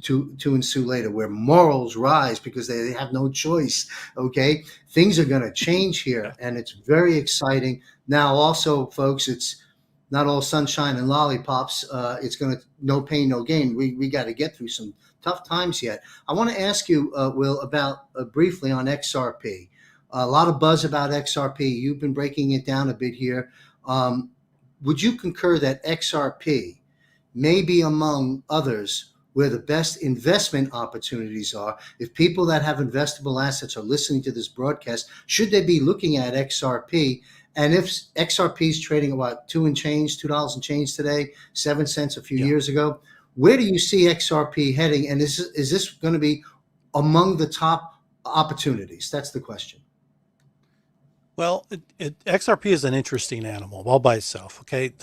to ensue later, where morals rise because they have no choice. Okay, things are going to change here, and it's very exciting. Now, also, folks, it's not all sunshine and lollipops. It's going to no pain, no gain. We got to get through some tough times yet. I want to ask you, Will, about briefly on XRP. A lot of buzz about XRP. You've been breaking it down a bit here. Would you concur that XRP may be among others where the best investment opportunities are? If people that have investable assets are listening to this broadcast, should they be looking at XRP? And if XRP is trading at what, $2 and change today, 7 cents a few years ago, where do you see XRP heading? And is this going to be among the top opportunities? That's the question. Well, XRP is an interesting animal all by itself. Okay,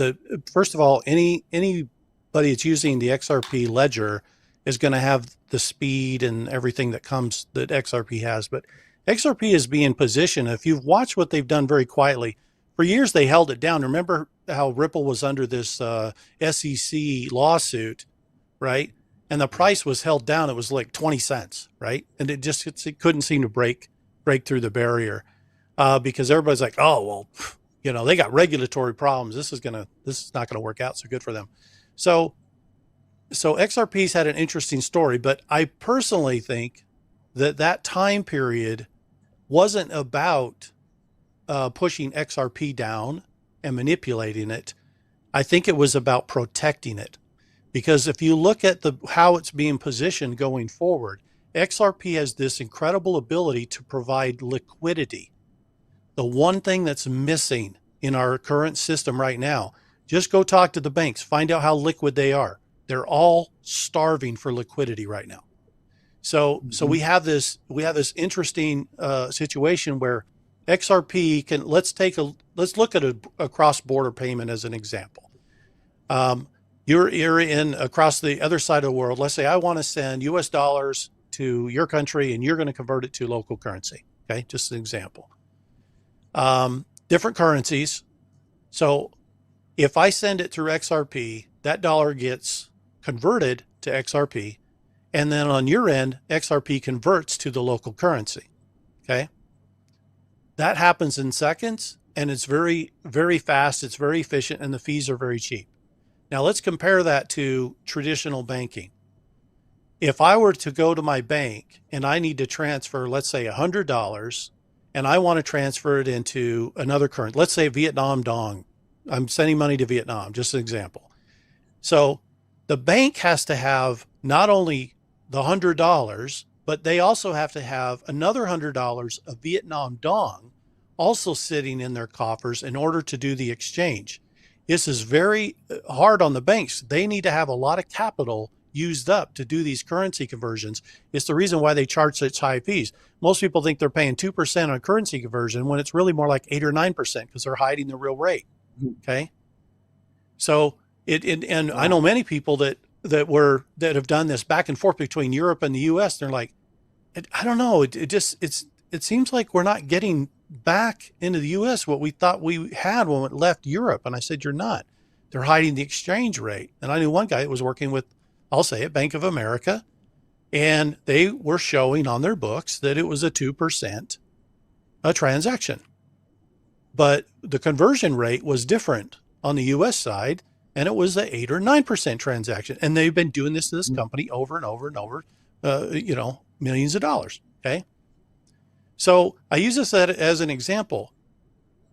first of all, anybody that's using the XRP ledger is going to have the speed and everything that XRP has. But XRP is being positioned. If you've watched what they've done very quietly, for years they held it down. Remember how Ripple was under this SEC lawsuit, right? And the price was held down. It was like 20 cents, right? And it couldn't seem to break through the barrier because everybody's like, oh, well, they got regulatory problems. This is not gonna work out so good for them. So XRP's had an interesting story, but I personally think that time period wasn't about pushing XRP down and manipulating it. I think it was about protecting it, because if you look at how it's being positioned going forward, XRP has this incredible ability to provide liquidity. The one thing that's missing in our current system right now, just go talk to the banks, find out how liquid they are. They're all starving for liquidity right now. So we have this interesting situation where XRP can, let's look at a cross-border payment as an example. You're in across the other side of the world. Let's say I want to send US dollars to your country and you're going to convert it to local currency. Okay, just an example. Different currencies. So if I send it through XRP, that dollar gets converted to XRP, and then on your end, XRP converts to the local currency. Okay. That happens in seconds, and it's very, very fast. It's very efficient, and the fees are very cheap. Now let's compare that to traditional banking. If I were to go to my bank and I need to transfer, let's say $100, and I want to transfer it into another currency, let's say Vietnam Dong. I'm sending money to Vietnam, just an example. So the bank has to have not only the $100, but they also have to have another $100 of Vietnam Dong also sitting in their coffers in order to do the exchange. This is very hard on the banks. They need to have a lot of capital used up to do these currency conversions. It's the reason why they charge such high fees. Most people think they're paying 2% on currency conversion when it's really more like 8 or 9% because they're hiding the real rate. Okay. So and I know many people that that have done this back and forth between Europe and the U.S. They're like, I don't know. It seems like we're not getting back into the U.S. what we thought we had when it left Europe. And I said, you're not. They're hiding the exchange rate. And I knew one guy that was working with, I'll say it, Bank of America, and they were showing on their books that it was a 2% a transaction. But the conversion rate was different on the U.S. side, and it was a 8 or 9% transaction. And they've been doing this to this company over and over and over, millions of dollars. Okay. So I use this as an example.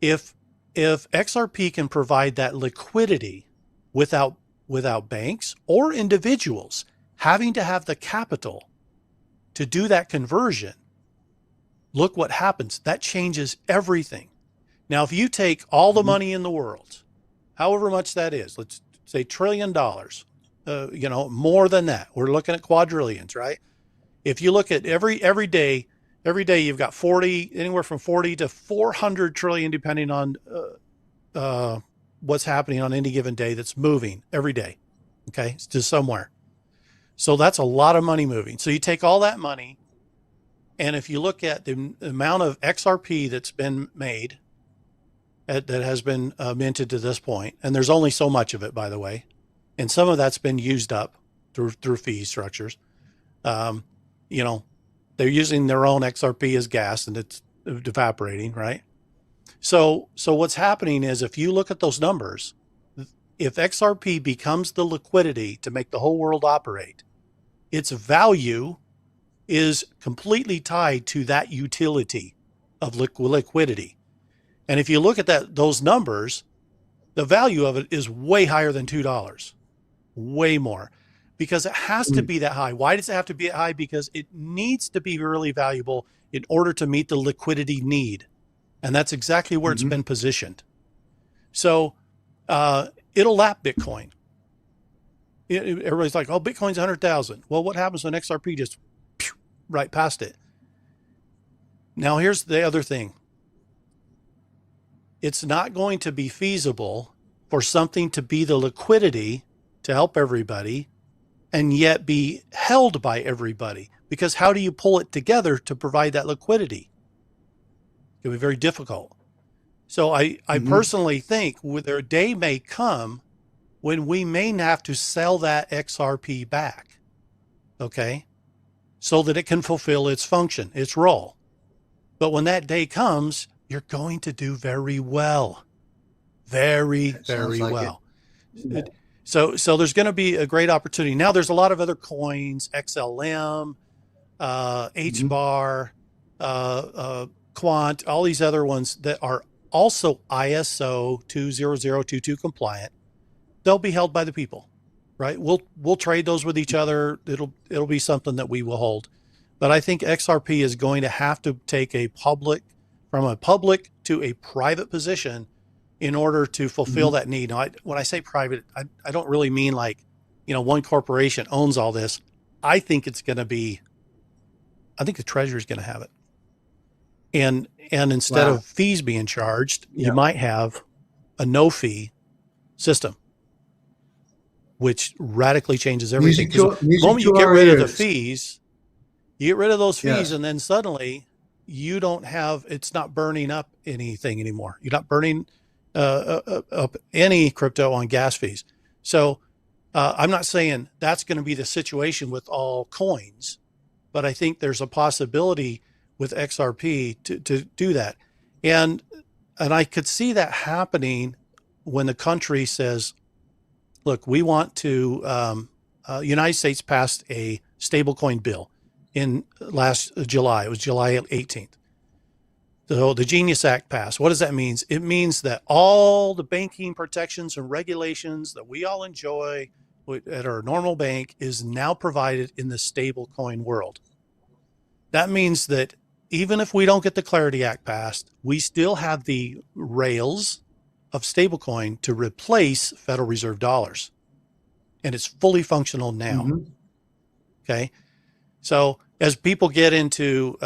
If XRP can provide that liquidity without banks or individuals having to have the capital to do that conversion, look what happens. That changes everything. Now, if you take all the money in the world, however much that is, let's say $1 trillion, more than that, we're looking at quadrillions, right? If you look at every day you've got anywhere from 40 to 400 trillion, depending on what's happening on any given day that's moving every day. Okay. It's to somewhere. So that's a lot of money moving. So you take all that money, and if you look at the amount of XRP that's been made, that has been minted to this point, and there's only so much of it, by the way, and some of that's been used up through fee structures. They're using their own XRP as gas, and it's evaporating, right? So what's happening is, if you look at those numbers, if XRP becomes the liquidity to make the whole world operate, its value is completely tied to that utility of liquidity. And if you look at those numbers, the value of it is way higher than $2, way more, because it has to be that high. Why does it have to be that high? Because it needs to be really valuable in order to meet the liquidity need. And that's exactly where it's been positioned. So it'll lap Bitcoin. Everybody's like, oh, Bitcoin's 100,000. Well, what happens when XRP just right past it? Now, here's the other thing. It's not going to be feasible for something to be the liquidity to help everybody and yet be held by everybody, because how do you pull it together to provide that liquidity? It can be very difficult. So I personally think a day may come when we may have to sell that XRP back, okay, so that it can fulfill its function, its role. But when that day comes, you're going to do very well. Very, very well. So there's going to be a great opportunity. Now there's a lot of other coins, XLM, HBAR, Quant, all these other ones that are also ISO 20022 compliant. They'll be held by the people, right? We'll trade those with each other. It'll be something that we will hold. But I think XRP is going to have to take from a public to a private position in order to fulfill that need. Now, when I say private, I don't really mean like, one corporation owns all this. I think the Treasury is going to have it. And instead of fees being charged, you might have a no fee system, which radically changes everything. The moment you get rid of the fees, you get rid of those fees, and then suddenly you don't have, it's not burning up anything anymore. You're not burning up any crypto on gas fees. So I'm not saying that's going to be the situation with all coins, but I think there's a possibility with XRP to do that. And I could see that happening when the country says, look, we want to, United States passed a stablecoin bill in last July. It was July 18th. So the Genius Act passed. What does that mean? It means that all the banking protections and regulations that we all enjoy at our normal bank is now provided in the stablecoin world. That means that even if we don't get the Clarity Act passed, we still have the rails of stablecoin to replace Federal Reserve dollars. And it's fully functional now. Okay. So as people get into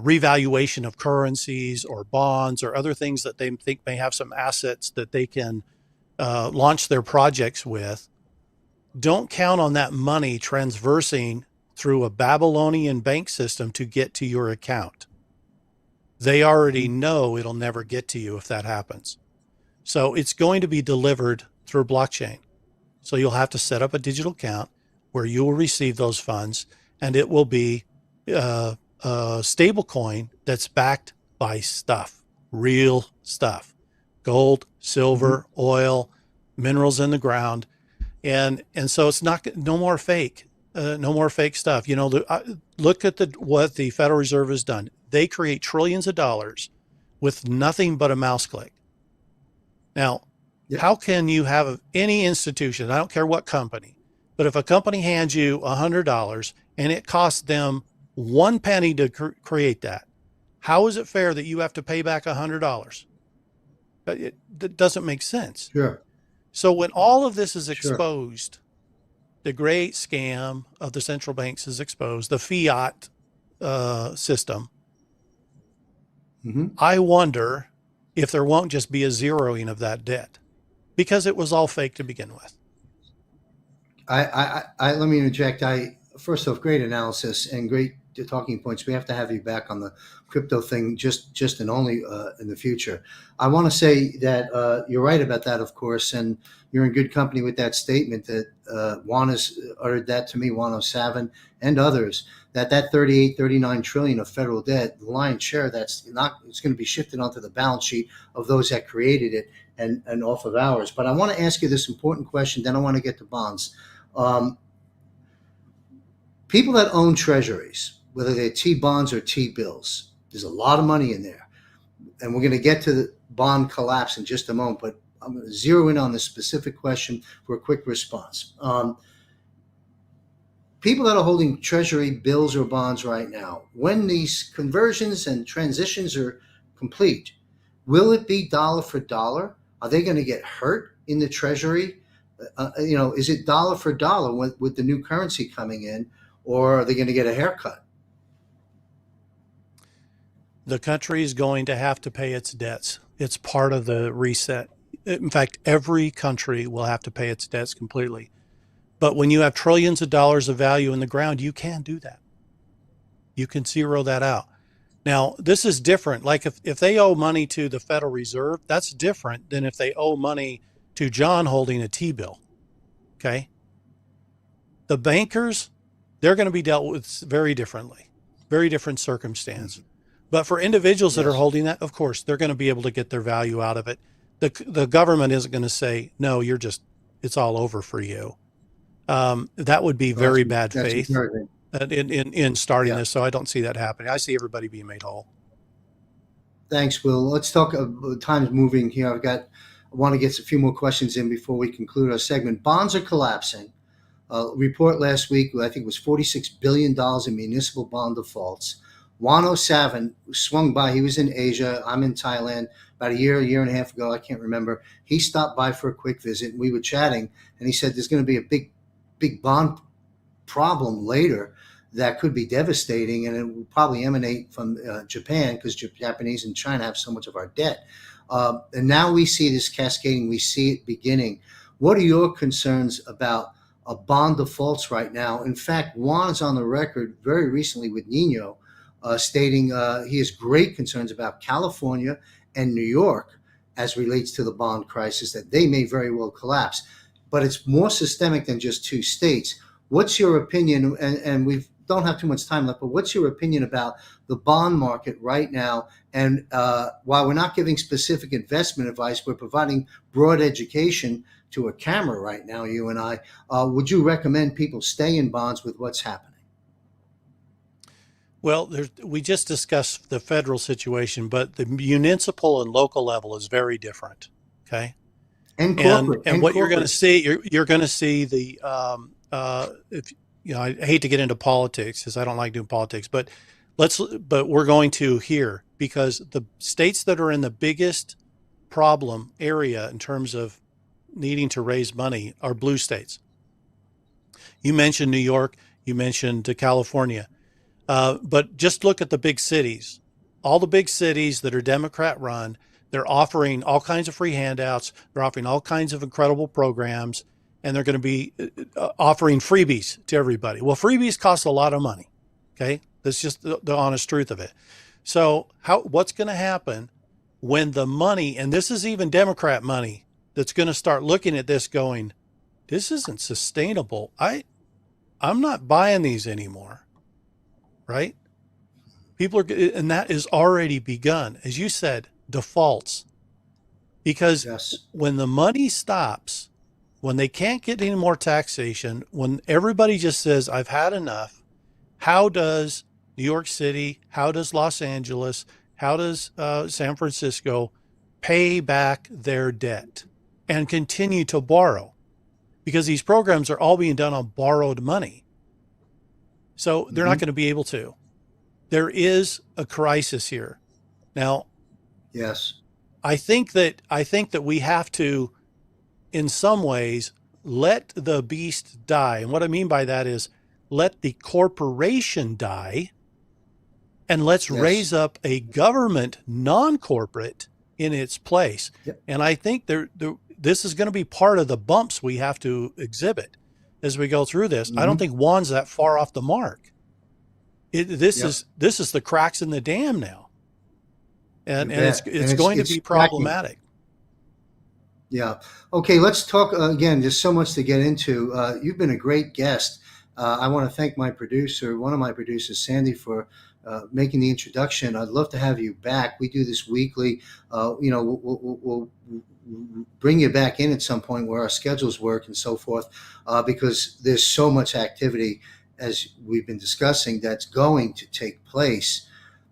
revaluation of currencies or bonds or other things that they think may have some assets that they can launch their projects with, don't count on that money transversing through a Babylonian bank system to get to your account. They already know it'll never get to you if that happens. So it's going to be delivered through blockchain. So you'll have to set up a digital account where you will receive those funds, and it will be a stable coin that's backed by stuff, real stuff, gold, silver, oil, minerals in the ground. And so it's no more fake, no more fake stuff. You know, look at what the Federal Reserve has done. They create trillions of dollars with nothing but a mouse click. Now, how can you have any institution, I don't care what company, but if a company hands you $100 and it costs them 1 penny to create that, how is it fair that you have to pay back $100? That doesn't make sense. Sure. So when all of this is exposed, the great scam of the central banks is exposed, the fiat system, I wonder if there won't just be a zeroing of that debt, because it was all fake to begin with. Let me interject. First off, great analysis and great talking points. We have to have you back on the crypto thing just and only in the future. I want to say that you're right about that, of course, and you're in good company with that statement that Juan has uttered that to me, Juan O'Savin and others, that 39 trillion of federal debt, the lion's share, it's going to be shifted onto the balance sheet of those that created it and off of ours. But I want to ask you this important question, then I want to get to bonds. People that own treasuries, whether they're T-bonds or T-bills, there's a lot of money in there. And we're going to get to the bond collapse in just a moment, but I'm going to zero in on this specific question for a quick response. People that are holding treasury bills or bonds right now, when these conversions and transitions are complete, will it be dollar for dollar? Are they going to get hurt in the treasury? Is it dollar for dollar with the new currency coming in, or are they going to get a haircut? The country is going to have to pay its debts. It's part of the reset. In fact, every country will have to pay its debts completely. But when you have trillions of dollars of value in the ground, you can do that. You can zero that out. Now, this is different. Like if they owe money to the Federal Reserve, that's different than if they owe money to John holding a T-bill. Okay? The bankers, they're going to be dealt with very differently, very different circumstance. But for individuals that are holding that, of course, they're going to be able to get their value out of it. The government isn't going to say, no, it's all over for you. That would be very bad faith in starting this. So I don't see that happening. I see everybody being made whole. Thanks, Will. Let's talk. Time's moving here. I want to get a few more questions in before we conclude our segment. Bonds are collapsing. Report last week, I think it was $46 billion in municipal bond defaults. Juan O'Savin swung by. He was in Asia. I'm in Thailand about a year and a half ago. I can't remember. He stopped by for a quick visit, and we were chatting, and he said there's going to be a big bond problem later that could be devastating, and it will probably emanate from Japan, because Japanese and China have so much of our debt. And now we see this cascading. We see it beginning. What are your concerns about bond defaults right now? In fact, Juan is on the record very recently with Nino stating he has great concerns about California and New York as relates to the bond crisis, that they may very well collapse. But it's more systemic than just two states. What's your opinion? And we don't have too much time left, but what's your opinion about the bond market right now? And while we're not giving specific investment advice, we're providing broad education to a camera right now, you and I. Would you recommend people stay in bonds with what's happening? Well, we just discussed the federal situation, but the municipal and local level is very different. Okay. And corporate. And what you're going to see, you're going to see the, I hate to get into politics because I don't like doing politics, but we're going to here, because the states that are in the biggest problem area in terms of needing to raise money are blue states. You mentioned New York, you mentioned California. But just look at the big cities. All the big cities that are Democrat run, they're offering all kinds of free handouts. They're offering all kinds of incredible programs. and they're going to be offering freebies to everybody. Well, freebies cost a lot of money. Okay. That's just the honest truth of it. So what's going to happen when the money, and this is even Democrat money, that's going to start looking at this going, this isn't sustainable. I'm not buying these anymore. Right? People are, and that is already begun. As you said, defaults. Because Yes. when the money stops, when they can't get any more taxation, when everybody just says, I've had enough, how does New York City, how does Los Angeles, how does San Francisco pay back their debt and continue to borrow? Because these programs are all being done on borrowed money. So they're not going to be able to. There is a crisis here. Now, Yes. I think that we have to, in some ways, let the beast die. And what I mean by that is let the corporation die, and let's Yes. raise up a government non-corporate in its place. Yep. And I think this is going to be part of the bumps we have to exhibit as we go through this. I don't think Juan's that far off the mark. This is the cracks in the dam now, and it's going to be problematic. Yeah. Okay. Let's talk again. There's so much to get into. You've been a great guest. I want to thank my producer, one of my producers, Sandy, for making the introduction. I'd love to have you back. We do this weekly. We'll bring you back in at some point where our schedules work and so forth, because there's so much activity, as we've been discussing, that's going to take place.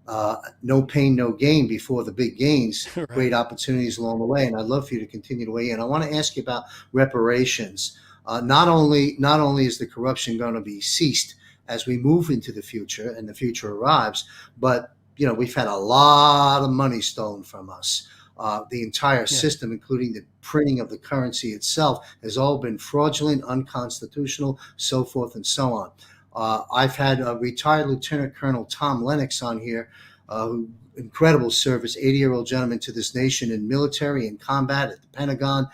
No pain, no gain before the big gains. Right. Great opportunities along the way, and I'd love for you to continue to weigh in. I want to ask you about reparations. Not only is the corruption going to be ceased as we move into the future and the future arrives, but we've had a lot of money stolen from us. The entire system, including the printing of the currency itself, has all been fraudulent, unconstitutional, so forth and so on. I've had retired Lieutenant Colonel Tom Lennox on here, incredible service, 80-year-old gentleman to this nation in military and combat at the Pentagon,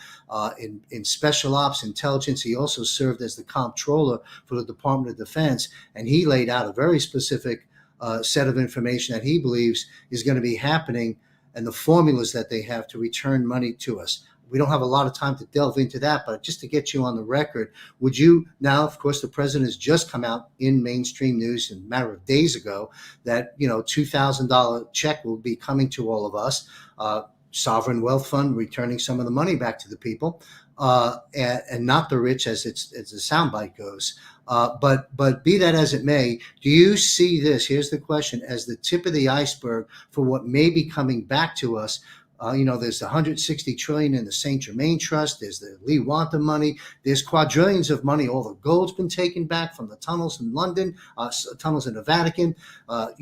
in special ops intelligence. He also served as the comptroller for the Department of Defense, and he laid out a very specific set of information that he believes is going to be happening and the formulas that they have to return money to us. We don't have a lot of time to delve into that, but just to get you on the record, would you now, of course, the president has just come out in mainstream news a matter of days ago that, $2,000 check will be coming to all of us, sovereign wealth fund returning some of the money back to the people, and not the rich, as the soundbite goes. But be that as it may, do you see this, here's the question, as the tip of the iceberg for what may be coming back to us? There's the $160 trillion in the Saint Germain Trust. There's the Lee Wanta money. There's quadrillions of money. All the gold's been taken back from the tunnels in London, tunnels in the Vatican. About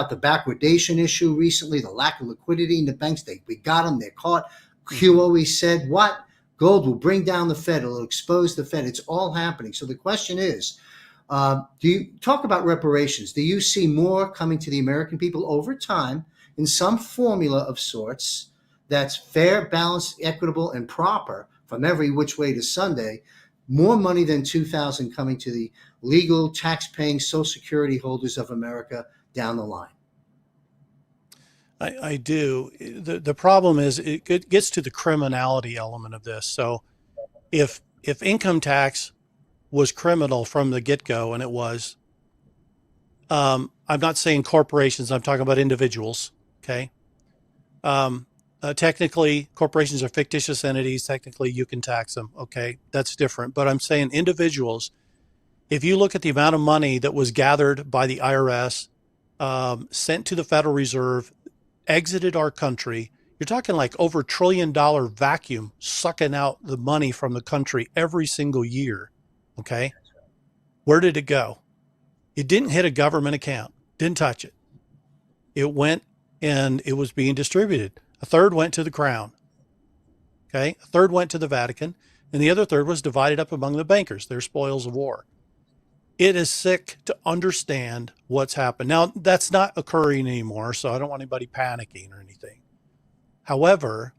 the backwardation issue recently, the lack of liquidity in the banks. We got them. They're caught. Q always said, what? Gold will bring down the Fed. It'll expose the Fed. It's all happening. So the question is, do you talk about reparations? Do you see more coming to the American people over time in some formula of sorts that's fair, balanced, equitable, and proper from every which way to Sunday, more money than $2,000 coming to the legal, tax-paying Social Security holders of America down the line? I do. The problem is it gets to the criminality element of this. So if income tax was criminal from the get-go, and it was, I'm not saying corporations, I'm talking about individuals, okay? Technically, corporations are fictitious entities. Technically, you can tax them. Okay, that's different. But I'm saying individuals, if you look at the amount of money that was gathered by the IRS, sent to the Federal Reserve, exited our country, you're talking like over $1 trillion vacuum sucking out the money from the country every single year. Okay, where did it go? It didn't hit a government account. Didn't touch it. It went and it was being distributed. A third went to the crown. Okay. A third went to the Vatican, and the other third was divided up among the bankers, their spoils of war. It is sick to understand what's happened. Now, that's not occurring anymore, so I don't want anybody panicking or anything. However,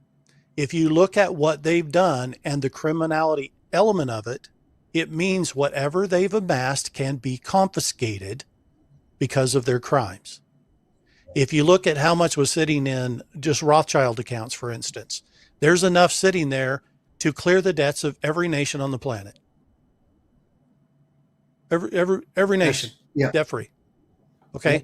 if you look at what they've done and the criminality element of it, it means whatever they've amassed can be confiscated because of their crimes. If you look at how much was sitting in just Rothschild accounts, for instance, there's enough sitting there to clear the debts of every nation on the planet. Every nation, Yeah. debt free. Okay.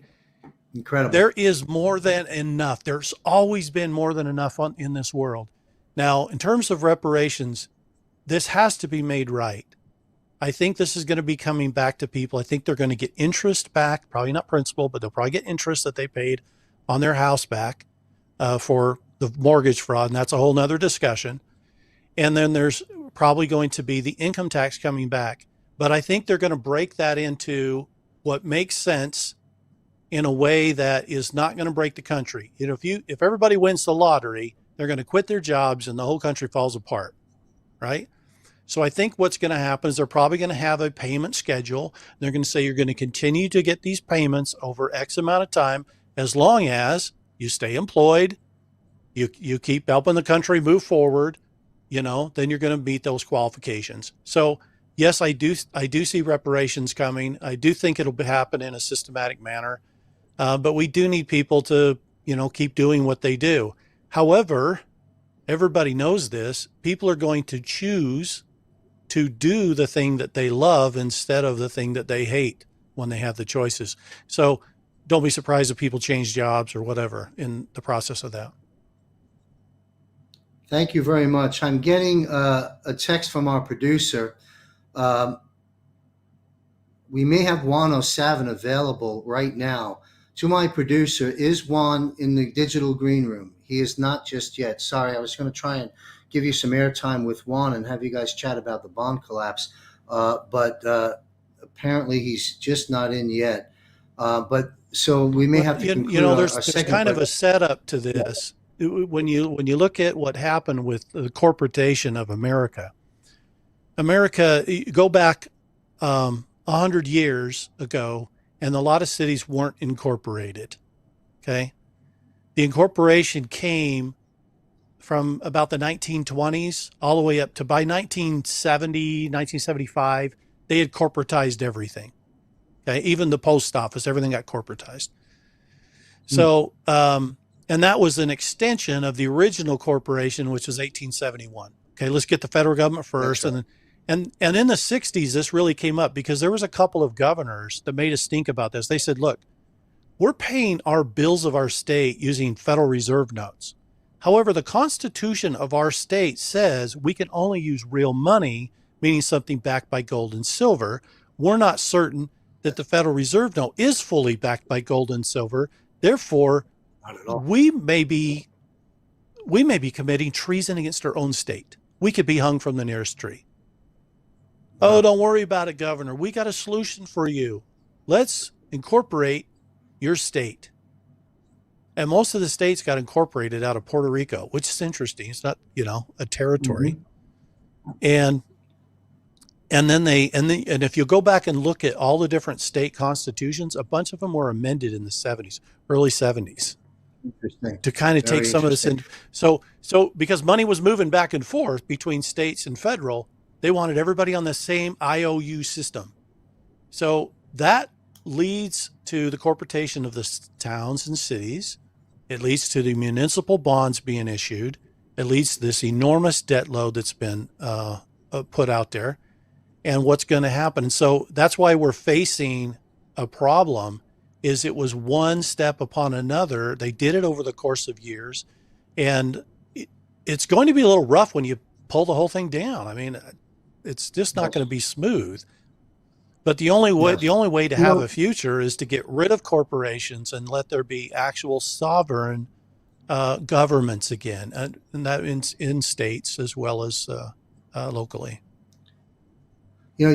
Incredible. There is more than enough. There's always been more than enough in this world. Now, in terms of reparations, this has to be made right. I think this is going to be coming back to people. I think they're going to get interest back, probably not principal, but they'll probably get interest that they paid on their house back for the mortgage fraud. And that's a whole nother discussion. And then there's probably going to be the income tax coming back. But I think they're going to break that into what makes sense in a way that is not going to break the country. You know, if everybody wins the lottery, they're going to quit their jobs and the whole country falls apart, right? So I think what's going to happen is they're probably going to have a payment schedule. They're going to say you're going to continue to get these payments over X amount of time as long as you stay employed, you keep helping the country move forward, you know, then you're going to meet those qualifications. So yes, I do see reparations coming. I do think it'll happen in a systematic manner, but we do need people to, you know, keep doing what they do. However, everybody knows this. People are going to choose to do the thing that they love instead of the thing that they hate when they have the choices. So don't be surprised if people change jobs or whatever in the process of that. Thank you very much. I'm getting a text from our producer. We may have Juan O'Savin available right now. To my producer, is Juan in the digital green room? He is not just yet. Sorry, I was going to try and give you some airtime with Juan and have you guys chat about the bond collapse. But apparently he's just not in yet. But so we may have to conclude you know, our there's second kind of break. a setup to this. When you look at what happened with the corporatization of America, you go back 100 years ago, and a lot of cities weren't incorporated. Okay, the incorporation came from about the 1920s all the way up to by 1970, 1975, they had corporatized everything. Okay, even the post office, everything got corporatized. So, and that was an extension of the original corporation, which was 1871. Okay, let's get the federal government first. That's right. And in the 60s, this really came up because there was a couple of governors that made us think about this. They said, look, we're paying our bills of our state using Federal Reserve notes. However, the Constitution of our state says we can only use real money, meaning something backed by gold and silver. We're not certain that the Federal Reserve note is fully backed by gold and silver. Therefore, Not at all. we may be committing treason against our own state. We could be hung from the nearest tree. Oh, don't worry about it, Governor. We got a solution for you. Let's incorporate your state. And most of the states got incorporated out of Puerto Rico, which is interesting. It's not, you know, a territory. And then if you go back and look at all the different state constitutions, a bunch of them were amended in the 70s, early 70s. Interesting. To kind of Very take some of this in. So because money was moving back and forth between states and federal, they wanted everybody on the same IOU system. So that leads to the corporation of the towns and cities. It leads to the municipal bonds being issued. It leads to this enormous debt load that's been put out there. And what's going to happen? And so that's why we're facing a problem. Is it was one step upon another. They did it over the course of years, and it's going to be a little rough when you pull the whole thing down. I mean, it's just not going to be smooth. But the only way to have a future is to get rid of corporations and let there be actual sovereign governments again, and that in states as well as locally. You know,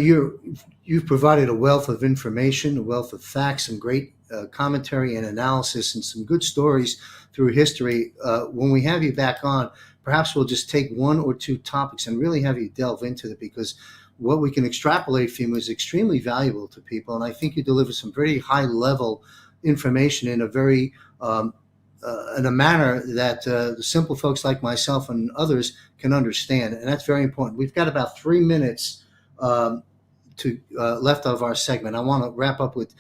you've provided a wealth of information, a wealth of facts, some great commentary and analysis, and some good stories through history. When we have you back on, perhaps we'll just take one or two topics and really have you delve into it, because what we can extrapolate from you is extremely valuable to people. And I think you deliver some very high level information in a very in a manner that the simple folks like myself and others can understand, and that's very important. We've got about 3 minutes to left of our segment. I want to wrap up with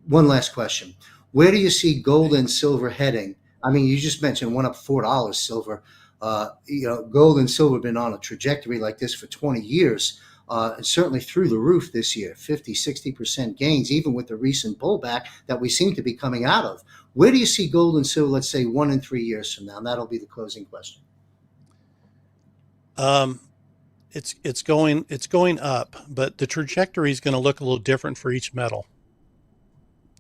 one last question. Where do you see gold and silver heading? I mean, you just mentioned one up $4 silver. Gold and silver have been on a trajectory like this for 20 years, and certainly through the roof this year, 50, 60% gains, even with the recent pullback that we seem to be coming out of. Where do you see gold and silver, let's say 1 and 3 years from now? And that'll be the closing question. It's going up, but the trajectory is going to look a little different for each metal.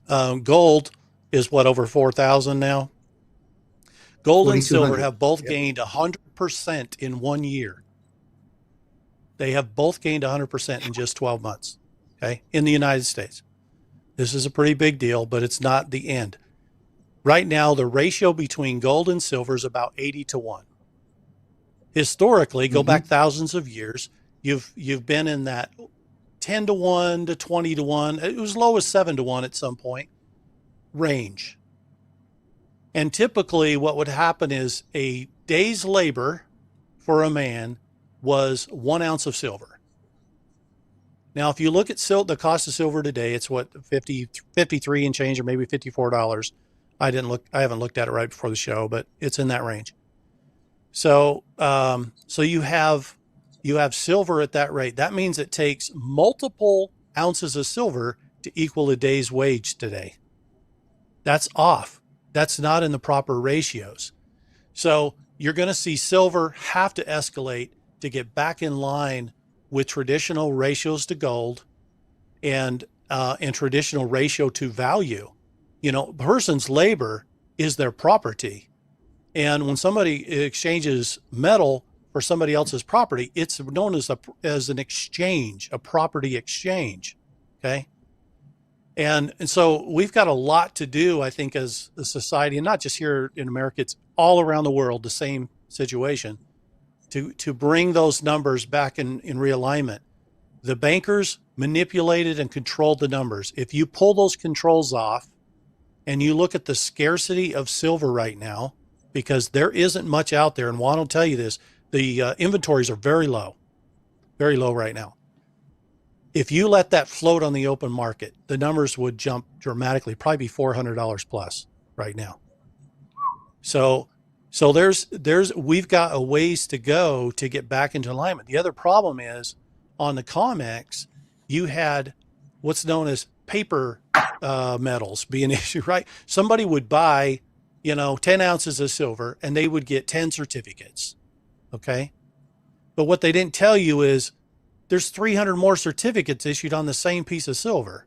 Gold is over 4,000 now. Gold and silver have both gained 100% in 1 year. They have both gained 100% in just 12 months, okay, in the United States. This is a pretty big deal, but it's not the end. Right now, the ratio between gold and silver is about 80-1. Historically, go back thousands of years, you've been in that 10-1 to 20-1. It was low as 7-1 at some point range. And typically what would happen is a day's labor for a man was 1 ounce of silver. Now, if you look at the cost of silver today, it's 53 and change, or maybe $54. I haven't looked at it right before the show, but it's in that range. So you have silver at that rate. That means it takes multiple ounces of silver to equal a day's wage today. That's off. That's not in the proper ratios. So you're going to see silver have to escalate to get back in line with traditional ratios to gold and traditional ratio to value. A person's labor is their property. And when somebody exchanges metal for somebody else's property, it's known as an exchange, a property exchange. Okay. And so we've got a lot to do, I think, as a society, and not just here in America, it's all around the world, the same situation, to bring those numbers back in realignment. The bankers manipulated and controlled the numbers. If you pull those controls off and you look at the scarcity of silver right now, because there isn't much out there, and Juan will tell you this, the inventories are very low right now. If you let that float on the open market, the numbers would jump dramatically, probably be $400 plus right now. So we've got a ways to go to get back into alignment. The other problem is on the COMEX, you had what's known as paper metals being issued, right? Somebody would buy, 10 ounces of silver and they would get 10 certificates. Okay. But what they didn't tell you is there's 300 more certificates issued on the same piece of silver.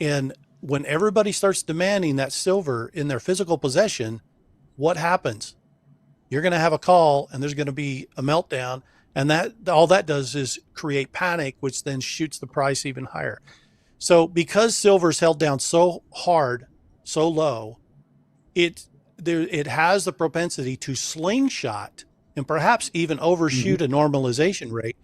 And when everybody starts demanding that silver in their physical possession, what happens? You're going to have a call and there's going to be a meltdown. And all that does is create panic, which then shoots the price even higher. So because silver's held down so hard, so low, it has the propensity to slingshot and perhaps even overshoot a normalization rate.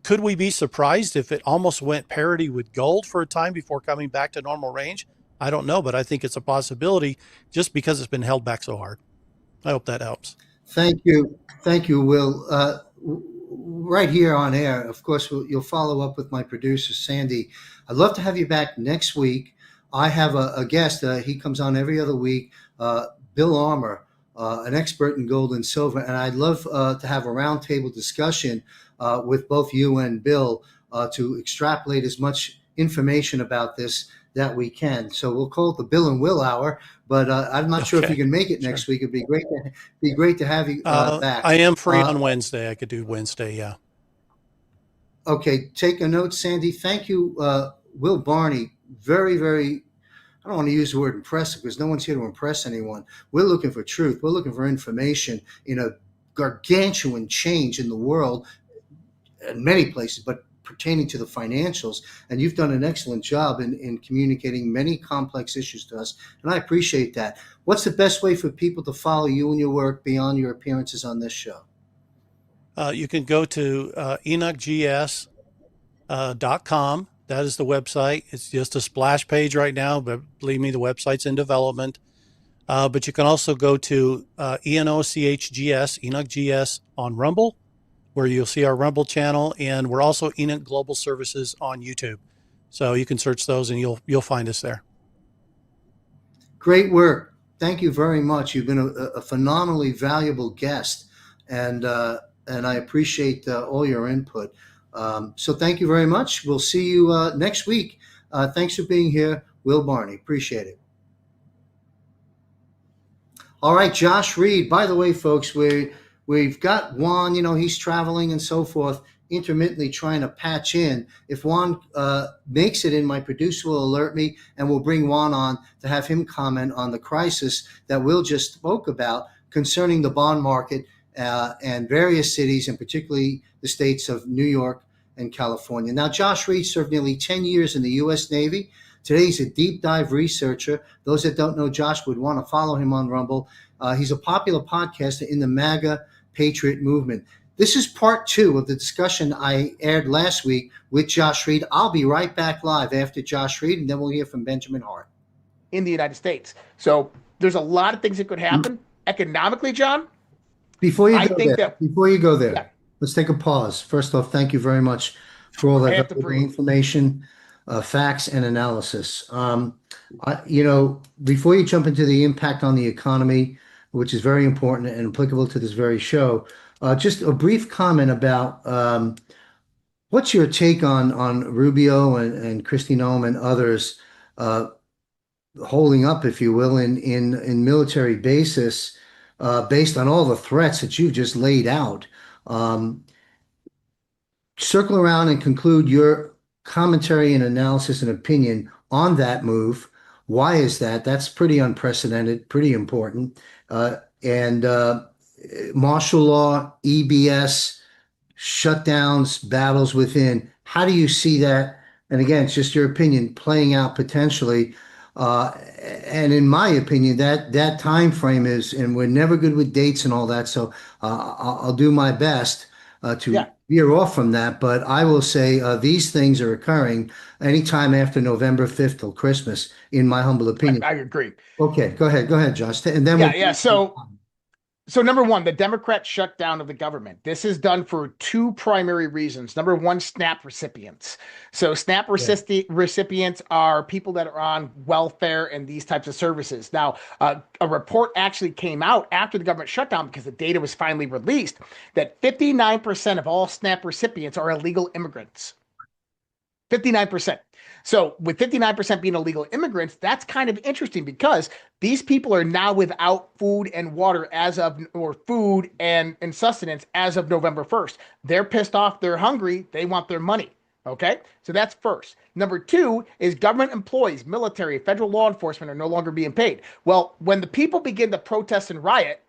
Could we be surprised if it almost went parity with gold for a time before coming back to normal range? I don't know, but I think it's a possibility just because it's been held back so hard. I hope that helps. Thank you. Thank you, Will. Right here on air, of course, you'll follow up with my producer, Sandy. I'd love to have you back next week. I have a guest. He comes on every other week, Bill Armour, an expert in gold and silver. And I'd love to have a roundtable discussion with both you and Bill to extrapolate as much information about this that we can. So we'll call it the Bill and Will Hour, but I'm not sure if you can make it next week. It'd be great to have you back. I am free on Wednesday. I could do Wednesday, yeah. Okay, take a note, Sandy. Thank you, Will Barney. Very, very, I don't want to use the word impressive because no one's here to impress anyone. We're looking for truth. We're looking for information in a gargantuan change in the world in many places, but pertaining to the financials. And you've done an excellent job in communicating many complex issues to us. And I appreciate that. What's the best way for people to follow you and your work beyond your appearances on this show? You can go to EnochGS.com That is the website. It's just a splash page right now, but believe me, the website's in development. But you can also go to ENOCHGS, Enoch GS on Rumble, where you'll see our Rumble channel, and we're also Enoch Global Services on YouTube. So you can search those, and you'll find us there. Great work. Thank you very much. You've been a phenomenally valuable guest, and I appreciate all your input. So thank you very much. We'll see you next week. Thanks for being here, Will Barney. Appreciate it. All right, Josh Reed. By the way, folks, we've got Juan. He's traveling and so forth, intermittently trying to patch in. If Juan makes it in, my producer will alert me, and we'll bring Juan on to have him comment on the crisis that Will just spoke about concerning the bond market and various cities, and particularly the states of New York and California. Now, Josh Reed served nearly 10 years in the U.S. Navy. Today, he's a deep dive researcher. Those that don't know Josh would want to follow him on Rumble. He's a popular podcaster in the MAGA Patriot movement. This is part 2 of the discussion I aired last week with Josh Reed. I'll be right back live after Josh Reed, and then we'll hear from Benjamin Hart. In the United States. So there's a lot of things that could happen economically, John. Before you go there, yeah. Let's take a pause. First off, thank you very much for all that information, facts, and analysis. Before you jump into the impact on the economy, which is very important and applicable to this very show, just a brief comment about what's your take on Rubio and Kristi Noem and others holding up, if you will, in military bases based on all the threats that you've just laid out. Circle around and conclude your commentary and analysis and opinion on that move. Why is that? That's pretty unprecedented, pretty important. And martial law, EBS, shutdowns, battles within. How do you see that? And again, it's just your opinion playing out potentially. And in my opinion, that time frame is, and we're never good with dates and all that. So I'll do my best to veer off from that. But I will say these things are occurring anytime after November 5th till Christmas, in my humble opinion. I agree. Okay, go ahead, Josh. And then So number one, the Democrat shutdown of the government. This is done for 2 primary reasons. Number one, SNAP recipients. So SNAP recipients are people that are on welfare and these types of services. Now, a report actually came out after the government shutdown, because the data was finally released, that 59% of all SNAP recipients are illegal immigrants. 59%. So with 59% being illegal immigrants, that's kind of interesting, because these people are now without food and water or food and sustenance as of November 1st. They're pissed off. They're hungry. They want their money. Okay. So that's first. Number 2 is government employees, military, federal law enforcement are no longer being paid. Well, when the people begin to protest and riot,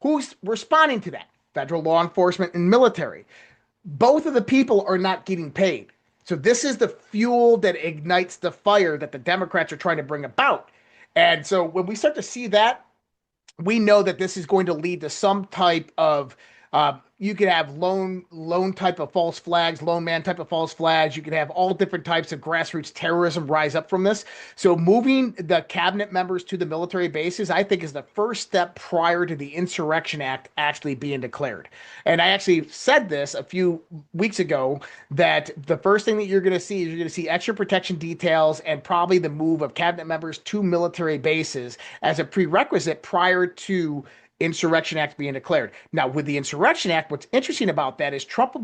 who's responding to that? Federal law enforcement and military. Both of the people are not getting paid. So this is the fuel that ignites the fire that the Democrats are trying to bring about. And so when we start to see that, we know that this is going to lead to some type of, you could have lone type of false flags, lone man type of false flags. You could have all different types of grassroots terrorism rise up from this. So moving the cabinet members to the military bases, I think, is the first step prior to the Insurrection Act actually being declared. And I actually said this a few weeks ago, that the first thing that you're going to see is you're going to see extra protection details and probably the move of cabinet members to military bases as a prerequisite prior to Insurrection Act being declared. Now, with the Insurrection Act, what's interesting about that is Trump will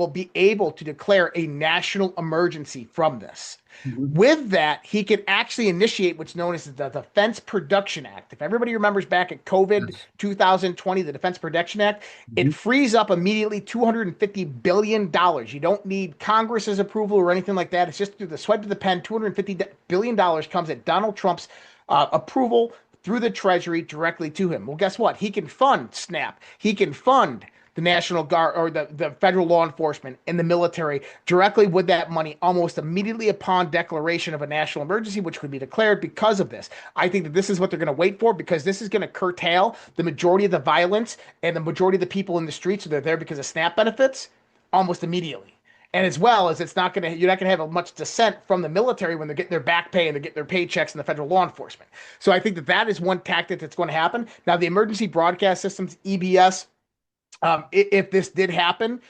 be able to declare a national emergency from this. Mm-hmm. With that, he can actually initiate what's known as the Defense Production Act. If everybody remembers back at COVID 2020, the Defense Production Act, it frees up immediately $250 billion. You don't need Congress's approval or anything like that. It's just through the swipe of the pen. $250 billion comes at Donald Trump's approval through the Treasury directly to him. Well, guess what? He can fund SNAP. He can fund the National Guard or the federal law enforcement and the military directly with that money almost immediately upon declaration of a national emergency, which could be declared because of this. I think that this is what they're going to wait for, because this is going to curtail the majority of the violence and the majority of the people in the streets who are there because of SNAP benefits almost immediately. And as well as you're not gonna have much dissent from the military when they're getting their back pay and they're getting their paychecks and the federal law enforcement. So I think that is one tactic that's going to happen. Now, the emergency broadcast systems, EBS, if this did happen,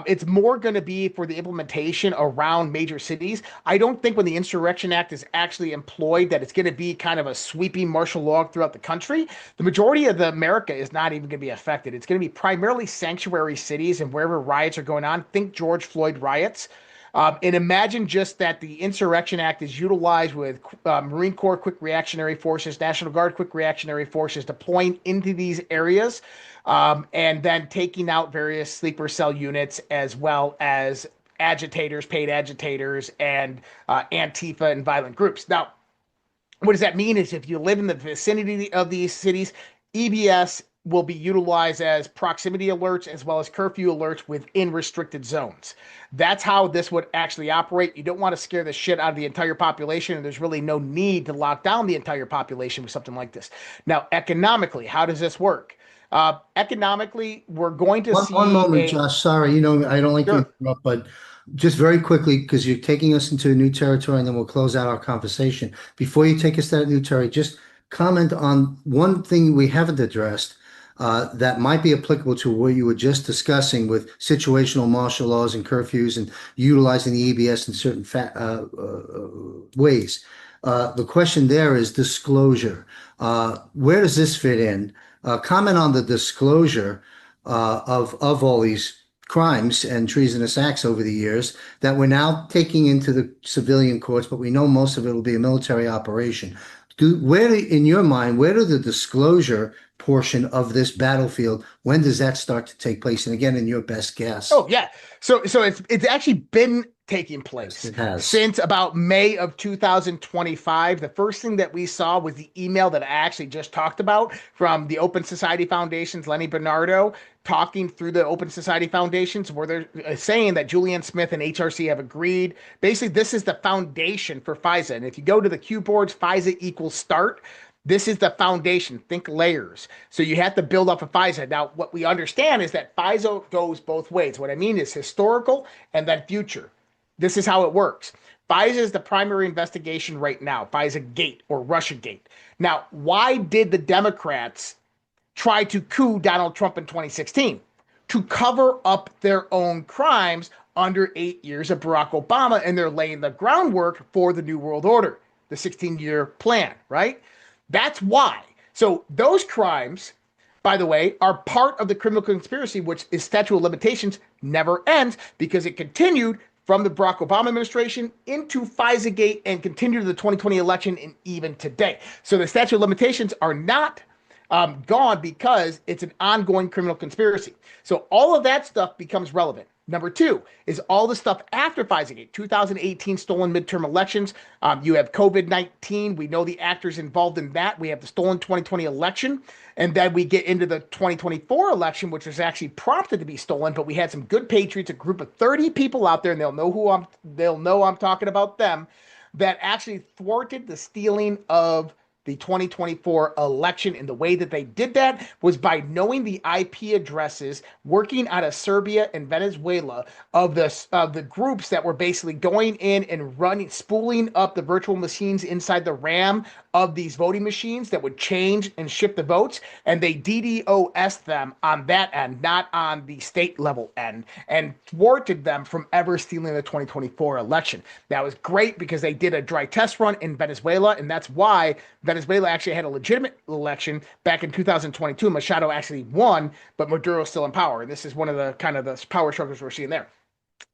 it's more going to be for the implementation around major cities. I don't think when the Insurrection Act is actually employed that it's going to be kind of a sweeping martial law throughout the country. The majority of America is not even going to be affected. It's going to be primarily sanctuary cities and wherever riots are going on. Think George Floyd riots. And imagine just that the Insurrection Act is utilized with Marine Corps Quick Reactionary Forces, National Guard Quick Reactionary Forces deploying into these areas, and then taking out various sleeper cell units as well as agitators, paid agitators, and Antifa and violent groups. Now, what does that mean is if you live in the vicinity of these cities, EBS will be utilized as proximity alerts as well as curfew alerts within restricted zones. That's how this would actually operate. You don't want to scare the shit out of the entire population, and there's really no need to lock down the entire population with something like this. Now, economically, how does this work? Economically, we're going to see One moment, Josh. Sorry, I don't like to interrupt, but just very quickly, because you're taking us into a new territory, and then we'll close out our conversation. Before you take us to that new territory, just comment on one thing we haven't addressed that might be applicable to what you were just discussing with situational martial laws and curfews and utilizing the EBS in certain ways. The question there is disclosure. Where does this fit in? Comment on the disclosure of all these crimes and treasonous acts over the years that we're now taking into the civilian courts, but we know most of it will be a military operation. In your mind, where do the disclosure portion of this battlefield, when does that start to take place? And again, in your best guess. Oh, yeah. So it's actually been taking place since about May of 2025. The first thing that we saw was the email that I actually just talked about from the Open Society Foundation's Lenny Bernardo talking through the Open Society Foundations, where they're saying that Julianne Smith and HRC have agreed. Basically, this is the foundation for FISA. And if you go to the Q boards, FISA equals start. This is the foundation. Think layers. So you have to build up a FISA. Now, what we understand is that FISA goes both ways. What I mean is historical and then future. This is how it works. FISA is the primary investigation right now, FISA Gate or Russia Gate. Now, why did the Democrats try to coup Donald Trump in 2016? To cover up their own crimes under 8 years of Barack Obama, and they're laying the groundwork for the New World Order, the 16-year plan, right? That's why. So those crimes, by the way, are part of the criminal conspiracy, which is statute of limitations never ends because it continued from the Barack Obama administration into FISA-gate and continued to the 2020 election and even today. So the statute of limitations are not gone because it's an ongoing criminal conspiracy. So all of that stuff becomes relevant. Number two is all the stuff after FISA-gate, 2018 stolen midterm elections. You have COVID-19. We know the actors involved in that. We have the stolen 2020 election. And then we get into the 2024 election, which was actually prompted to be stolen. But we had some good patriots, a group of 30 people out there, and they'll know I'm talking about them, that actually thwarted the stealing of the 2024 election. And the way that they did that was by knowing the IP addresses working out of Serbia and Venezuela of the groups that were basically going in and spooling up the virtual machines inside the RAM of these voting machines that would change and shift the votes. And they DDoS them on that end, not on the state level end, and thwarted them from ever stealing the 2024 election. That was great because they did a dry test run in Venezuela, and that's why Venezuela actually had a legitimate election back in 2022. Machado actually won, but Maduro's still in power. And this is one of the kind of the power struggles we're seeing there.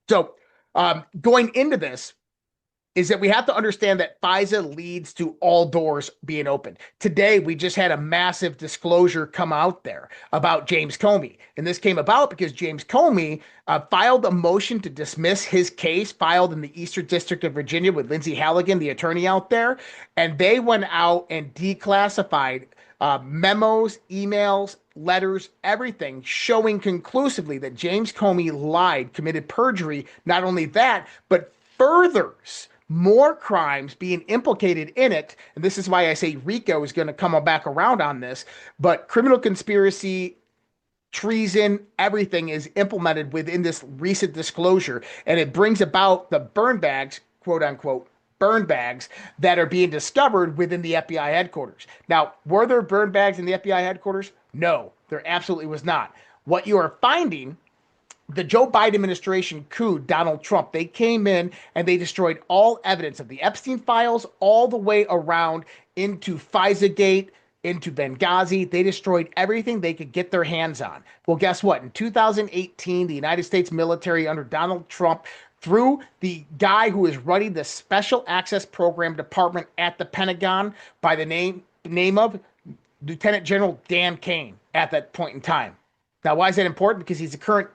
So going into this is that we have to understand that FISA leads to all doors being opened. Today, we just had a massive disclosure come out there about James Comey. And this came about because James Comey filed a motion to dismiss his case filed in the Eastern District of Virginia with Lindsay Halligan, the attorney out there. And they went out and declassified memos, emails, letters, everything showing conclusively that James Comey lied, committed perjury. Not only that, but furthers more crimes being implicated in it. And this is why I say RICO is going to come back around on this. But criminal conspiracy treason, everything is implemented within this recent disclosure. And it brings about the burn bags, quote unquote, burn bags that are being discovered within the FBI headquarters. Now, were there burn bags in the FBI headquarters? No, there absolutely was not. What you are finding, the Joe Biden administration coup, Donald Trump, they came in and they destroyed all evidence of the Epstein files all the way around into FISA-gate, into Benghazi. They destroyed everything they could get their hands on. Well, guess what? In 2018, the United States military under Donald Trump, through the guy who is running the Special Access Program Department at the Pentagon by the name of Lieutenant General Dan Kane at that point in time. Now, why is that important? Because he's the current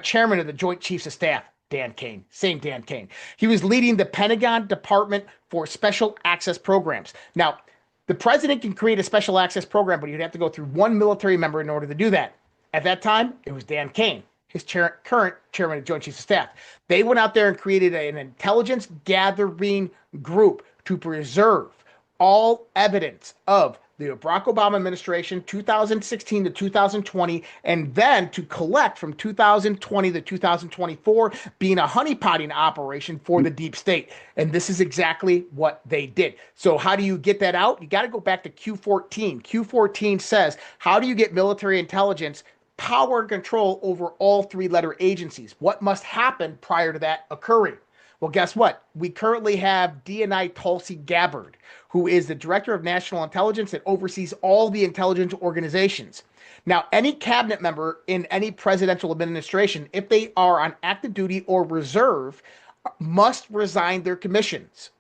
chairman of the Joint Chiefs of Staff, Dan Kane, same Dan Kane. He was leading the Pentagon Department for Special Access Programs. Now, the president can create a special access program, but you'd have to go through one military member in order to do that. At that time, it was Dan Kane, his current chairman of Joint Chiefs of Staff. They went out there and created an intelligence gathering group to preserve all evidence of the Barack Obama administration, 2016 to 2020, and then to collect from 2020 to 2024, being a honeypotting operation for the deep state. And this is exactly what they did. So how do you get that out? You got to go back to Q14. Q14 says, how do you get military intelligence power and control over all three-letter agencies? What must happen prior to that occurring? Well, guess what? We currently have DNI Tulsi Gabbard, who is the Director of National Intelligence that oversees all the intelligence organizations. Now, any cabinet member in any presidential administration, if they are on active duty or reserve, must resign their commissions.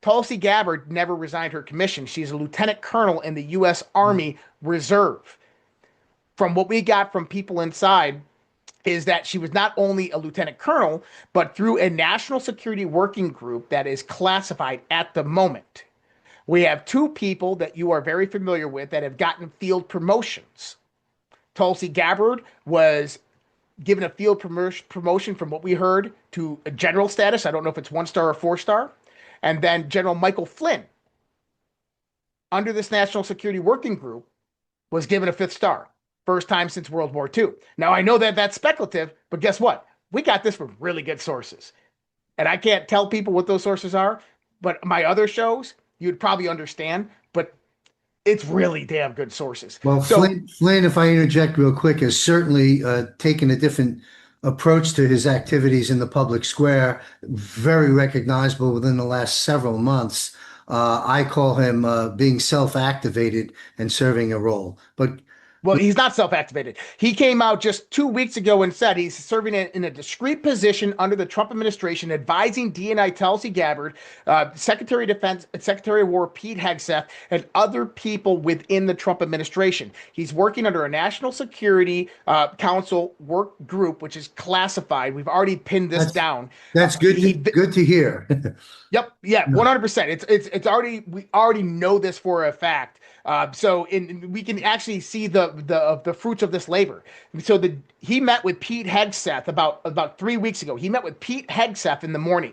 Tulsi Gabbard never resigned her commission. She's a lieutenant colonel in the U.S. Army Reserve. From what we got from people inside, is that she was not only a lieutenant colonel, but through a national security working group that is classified at the moment. We have two people that you are very familiar with that have gotten field promotions. Tulsi Gabbard was given a field promotion from what we heard to a general status. I don't know if it's 1-star or 4-star. And then General Michael Flynn, under this national security working group, was given a 5th star. First time since World War II. Now, I know that that's speculative, but guess what? We got this from really good sources. And I can't tell people what those sources are, but my other shows, you'd probably understand, but it's really damn good sources. Well, So, Flynn, if I interject real quick, has certainly taken a different approach to his activities in the public square, very recognizable within the last several months. I call him being self-activated and serving a role. But well, he's not self-activated. He came out just 2 weeks ago and said he's serving in a discrete position under the Trump administration, advising DNI Tulsi Gabbard, Secretary of Defense, Secretary of War Pete Hegseth, and other people within the Trump administration. He's working under a National Security Council work group, which is classified. We've already pinned this down. that's good. Good to hear. Yep. Yeah. 100%. It's already, we already know this for a fact. So we can actually see the fruits of this labor. So he met with Pete Hegseth about 3 weeks ago. He met with Pete Hegseth in the morning,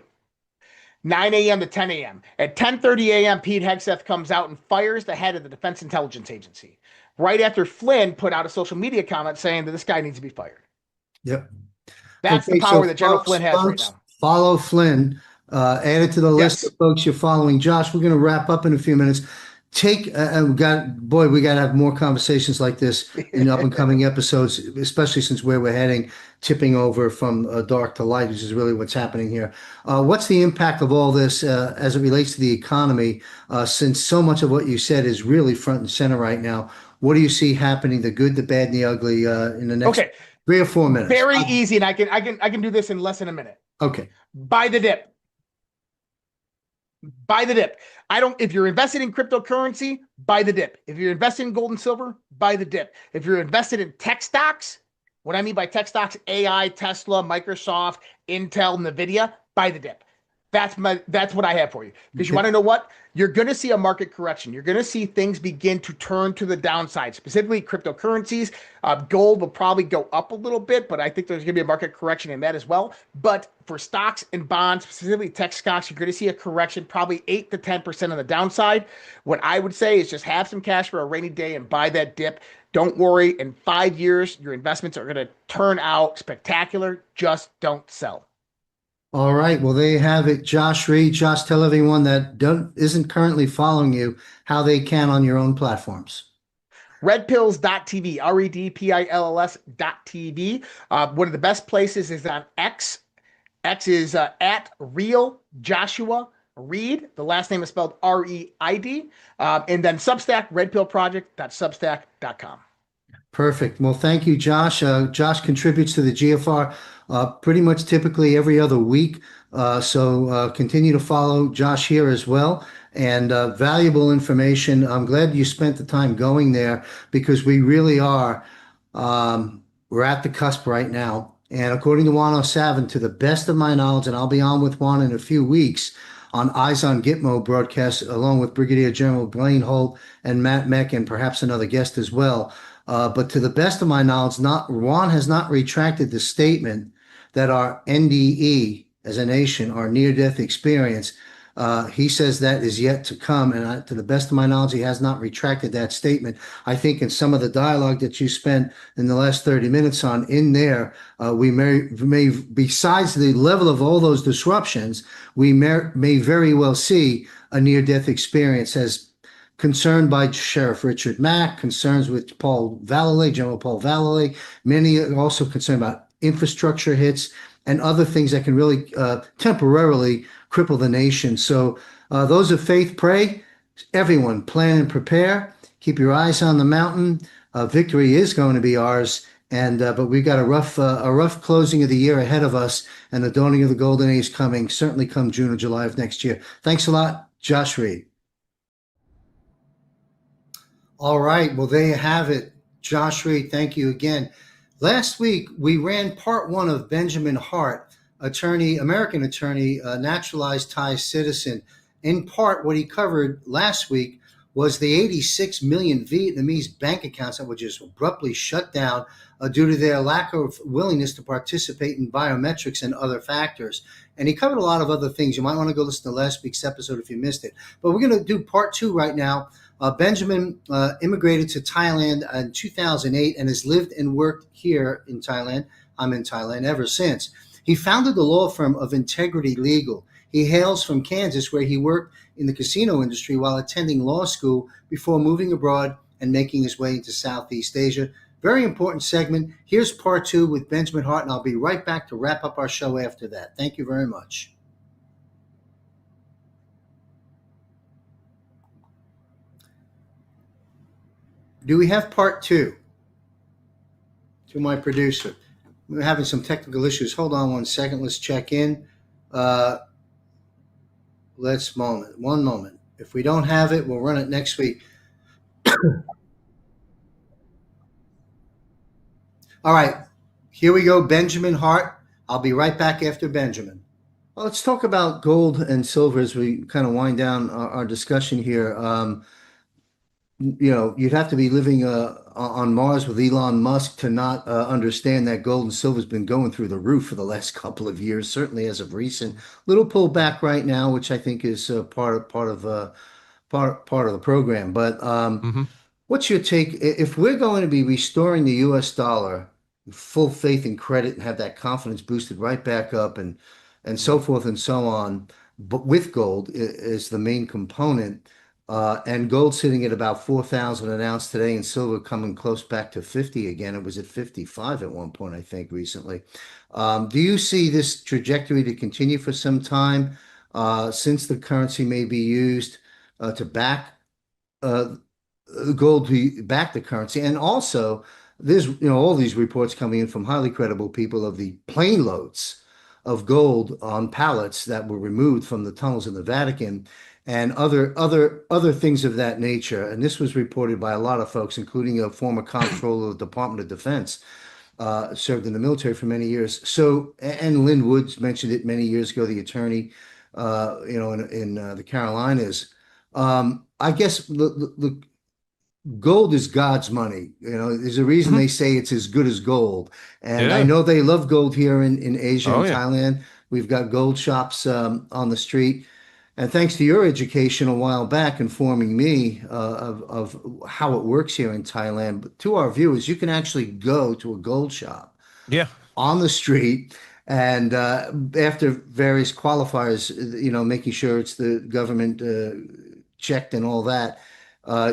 9 a.m. to 10 a.m. At 10:30 a.m., Pete Hegseth comes out and fires the head of the Defense Intelligence Agency. Right after Flynn put out a social media comment saying that this guy needs to be fired. Yep. That's Okay, the power so that General folks- Flynn has right folks, now. Follow Flynn. Add it to the list Yes. of folks you're following. Josh, we're going to wrap up in a few minutes. We got to have more conversations like this in up and coming episodes, especially since where we're heading, tipping over from dark to light, which is really what's happening here. What's the impact of all this as it relates to the economy? Since so much of what you said is really front and center right now, what do you see happening, the good, the bad, and the ugly in the next Okay. 3 or 4 minutes? Very easy, and I can do this in less than a minute. Okay. Buy the dip. Buy the dip. If you're invested in cryptocurrency, buy the dip. If you're invested in gold and silver, buy the dip. If you're invested in tech stocks, what I mean by tech stocks, AI, Tesla, Microsoft, Intel, Nvidia, buy the dip. That's what I have for you. Because you Okay. want to know what? You're going to see a market correction. You're going to see things begin to turn to the downside, specifically cryptocurrencies. Gold will probably go up a little bit, but I think there's going to be a market correction in that as well. But for stocks and bonds, specifically tech stocks, you're going to see a correction, probably 8 to 10% on the downside. What I would say is just have some cash for a rainy day and buy that dip. Don't worry. In 5 years, your investments are going to turn out spectacular. Just don't sell. All right. Well, there you have it. Josh Reed. Josh, tell everyone that isn't currently following you how they can on your own platforms. Redpills.tv, REDPILLS.tv. One of the best places is on X. X is at Real Joshua Reed. The last name is spelled REID. And then Substack, redpillproject.substack.com. Perfect. Well, thank you, Josh. Josh contributes to the GFR pretty much typically every other week. So continue to follow Josh here as well. And valuable information. I'm glad you spent the time going there because we really are, we're at the cusp right now. And according to Juan O'Savin, to the best of my knowledge, and I'll be on with Juan in a few weeks on Eyes on Gitmo broadcast, along with Brigadier General Blaine Holt and Matt Meck, and perhaps another guest as well. But to the best of my knowledge, Juan has not retracted the statement that our NDE as a nation, our near-death experience, he says that is yet to come. And to the best of my knowledge, he has not retracted that statement. I think in some of the dialogue that you spent in the last 30 minutes on in there, we may, besides the level of all those disruptions, we may very well see a near-death experience as concerned by Sheriff Richard Mack, concerns with Paul Vallely, General Paul Vallely. Many are also concerned about infrastructure hits and other things that can really temporarily cripple the nation. So those of faith, pray. Everyone, plan and prepare. Keep your eyes on the mountain. Victory is going to be ours. And but we've got a rough closing of the year ahead of us, and the dawning of the golden age coming, certainly come June or July of next year. Thanks a lot, Josh Reed. All right. Well, there you have it. Josh Reed, thank you again. Last week, we ran part one of Benjamin Hart, attorney, American attorney, naturalized Thai citizen. In part, what he covered last week was the 86 million Vietnamese bank accounts that were just abruptly shut down due to their lack of willingness to participate in biometrics and other factors. And he covered a lot of other things. You might want to go listen to last week's episode if you missed it. But we're going to do part two right now. Benjamin immigrated to Thailand in 2008 and has lived and worked here in Thailand. I'm in Thailand ever since. He founded the law firm of Integrity Legal. He hails from Kansas, where he worked in the casino industry while attending law school before moving abroad and making his way into Southeast Asia. Very important segment. Here's part two with Benjamin Hart, and I'll be right back to wrap up our show after that. Thank you very much. Do we have part two? To my producer. We're having some technical issues. Hold on one second. Let's check in. One moment. If we don't have it, we'll run it next week. All right. Here we go. Benjamin Hart. I'll be right back after Benjamin. Well, let's talk about gold and silver as we kind of wind down our discussion here. You'd have to be living on Mars with Elon Musk to not understand that gold and silver has been going through the roof for the last couple of years, certainly as of recent. Little pullback right now, which I think is part of the program. But what's your take? If we're going to be restoring the U.S. dollar, full faith and credit, and have that confidence boosted right back up, and so forth and so on, but with gold is the main component. And gold sitting at about 4,000 an ounce today, and silver coming close back to 50 again. It was at 55 at one point, I think, recently. Do you see this trajectory to continue for some time, since the currency may be used to back gold to back the currency? And also, there's all these reports coming in from highly credible people of the plane loads of gold on pallets that were removed from the tunnels in the Vatican, and other things of that nature. And this was reported by a lot of folks, including a former comptroller of the Department of Defense, served in the military for many years. So, and Lynn Woods mentioned it many years ago, the attorney, in the Carolinas. I guess the gold is God's money. There's a reason they say it's as good as gold. And I know they love gold here in Asia and Thailand. We've got gold shops on the street. And thanks to your education a while back informing me of how it works here in Thailand, but to our viewers, you can actually go to a gold shop Yeah. on the street and after various qualifiers, making sure it's the government checked and all that,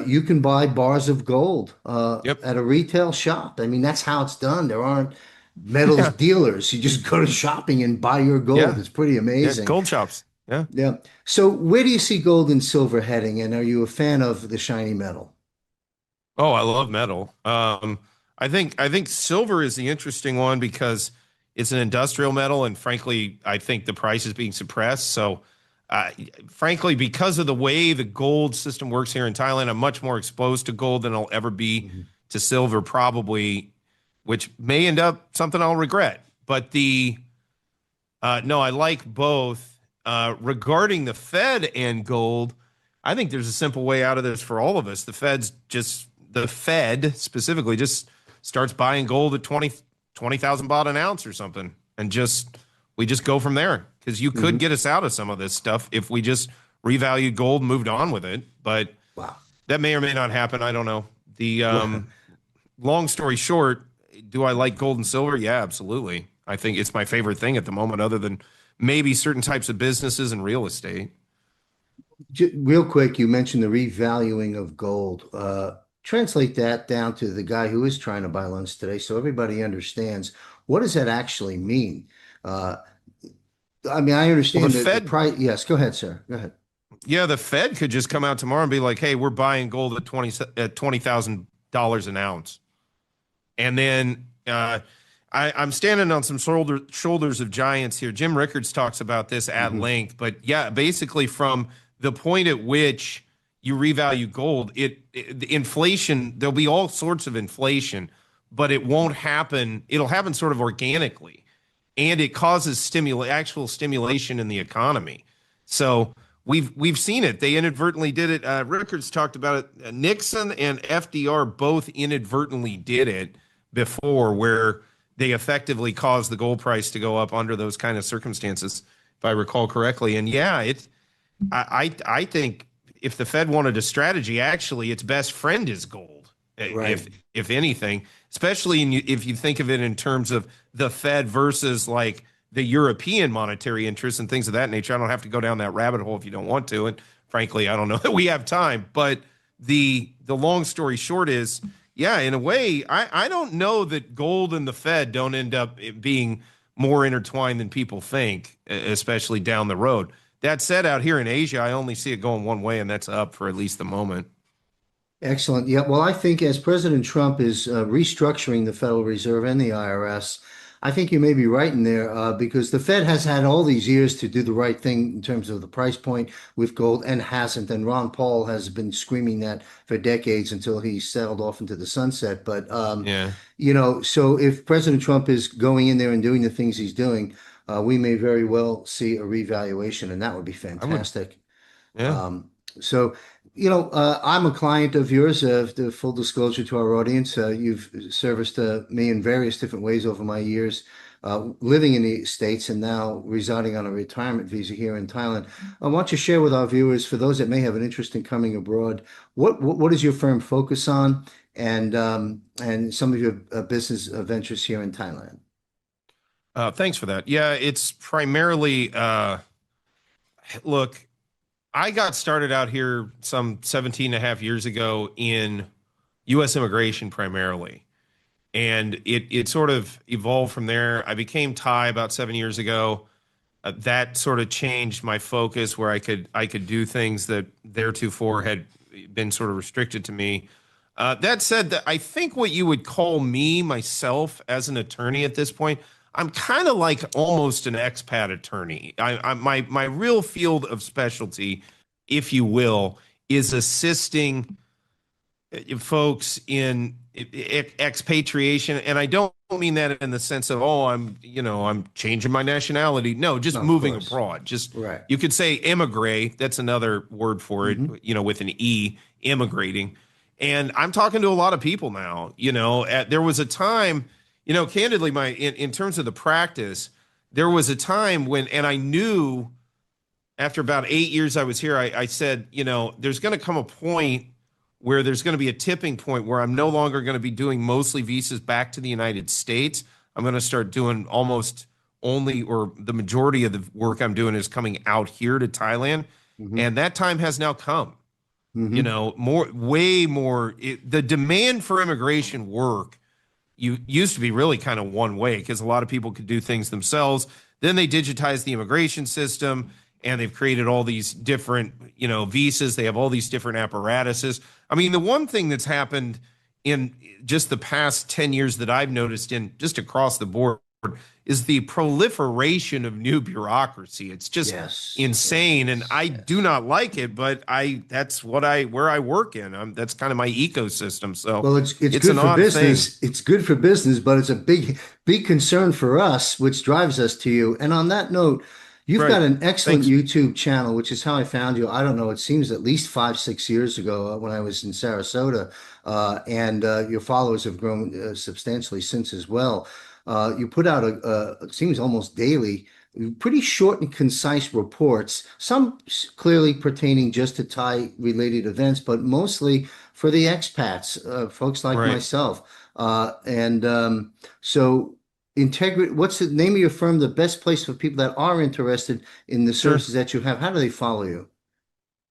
you can buy bars of gold Yep. at a retail shop. I mean, that's how it's done. There aren't metals Yeah. dealers. You just go to shopping and buy your gold. Yeah. It's pretty Yeah. amazing. Gold shops. Yeah. Yeah. So where do you see gold and silver heading? And are you a fan of the shiny metal? Oh, I love metal. I think silver is the interesting one because it's an industrial metal, and frankly, I think the price is being suppressed. So, frankly, because of the way the gold system works here in Thailand, I'm much more exposed to gold than I'll ever be to silver, probably, which may end up something I'll regret. But no, I like both. Regarding the Fed and gold, I think there's a simple way out of this for all of us. The Fed specifically just starts buying gold at 20,000 baht an ounce or something. And we just go from there, because you could get us out of some of this stuff if we just revalued gold and moved on with it. But Wow. that may or may not happen. I don't know. Long story short, do I like gold and silver? Yeah, absolutely. I think it's my favorite thing at the moment, other than maybe certain types of businesses and real estate. Real quick, you mentioned the revaluing of gold. Translate that down to the guy who is trying to buy lunch today, so everybody understands. What does that actually mean? I mean, I understand Well, the the Fed- price. Yes, go ahead, sir. Go ahead. Yeah, the Fed could just come out tomorrow and be like, "Hey, we're buying gold at $20,000 an ounce," and then I'm standing on some shoulders of giants here. Jim Rickards talks about this at length, but yeah, basically from the point at which you revalue gold, the inflation, there'll be all sorts of inflation, but it won't happen. It'll happen sort of organically, and it causes actual stimulation in the economy. So we've seen it. They inadvertently did it. Rickards talked about it. Nixon and FDR both inadvertently did it before, where they effectively caused the gold price to go up under those kind of circumstances, if I recall correctly. And yeah, I think if the Fed wanted a strategy, actually, its best friend is gold, Right. if anything, especially if you think of it in terms of the Fed versus like the European monetary interests and things of that nature. I don't have to go down that rabbit hole if you don't want to. And frankly, I don't know that we have time. But the long story short is, yeah, in a way, I don't know that gold and the Fed don't end up being more intertwined than people think, especially down the road. That said, out here in Asia, I only see it going one way, and that's up for at least the moment. Excellent. Yeah. Well, I think as President Trump is restructuring the Federal Reserve and the IRS, I think you may be right in there because the Fed has had all these years to do the right thing in terms of the price point with gold and hasn't. And Ron Paul has been screaming that for decades until he sailed off into the sunset. But, Yeah. so if President Trump is going in there and doing the things he's doing, we may very well see a revaluation, and that would be fantastic. Yeah. So, I'm a client of yours. The full disclosure to our audience, you've serviced me in various different ways over my years, living in the States and now residing on a retirement visa here in Thailand. I want you to share with our viewers, for those that may have an interest in coming abroad, what does your firm focus on, and some of your business ventures here in Thailand? Thanks for that. Yeah, it's primarily, look, I got started out here some 17 and a half years ago in U.S. immigration primarily. And it sort of evolved from there. I became Thai about 7 years ago. That sort of changed my focus, where I could do things that theretofore had been sort of restricted to me. That said, I think what you would call myself as an attorney at this point, I'm kind of like almost an expat attorney. My real field of specialty, if you will, is assisting folks in expatriation. And I don't mean that in the sense of, I'm changing my nationality. No, just No, of moving course. abroad. Just Right. You could say immigrate. That's another word for it, with an E, immigrating. And I'm talking to a lot of people now. There was a time, candidly, in terms of the practice, there was a time when, and I knew after about 8 years I was here, I said, you know, there's going to come a point where there's going to be a tipping point where I'm no longer going to be doing mostly visas back to the United States. I'm going to start doing almost only, or the majority of the work I'm doing is coming out here to Thailand. Mhm. And that time has now come. You Mhm. know, way more. The demand for immigration work used to be really kind of one way because a lot of people could do things themselves. Then they digitized the immigration system and they've created all these different, you know, visas. They have all these different apparatuses. I mean, the one thing that's happened in just the past 10 years that I've noticed in just across the board is the proliferation of new bureaucracy. It's just Yes. insane, and I Yes. do not like it, but that's where I work in. That's kind of my ecosystem. So Well, it's it's good an for odd business. thing. It's good for business, but it's a big concern for us, which drives us to you. And on that note, you've Right. got an excellent Thanks. YouTube channel, which is how I found you. I don't know, it seems at least 5, 6 years ago when I was in Sarasota, and your followers have grown substantially since as well. You put out it seems almost daily, pretty short and concise reports, some clearly pertaining just to Thai related events, but mostly for the expats, folks like Right. myself. And so, Integrity, what's the name of your firm? The best place for people that are interested in the Sure. services that you have. How do they follow you?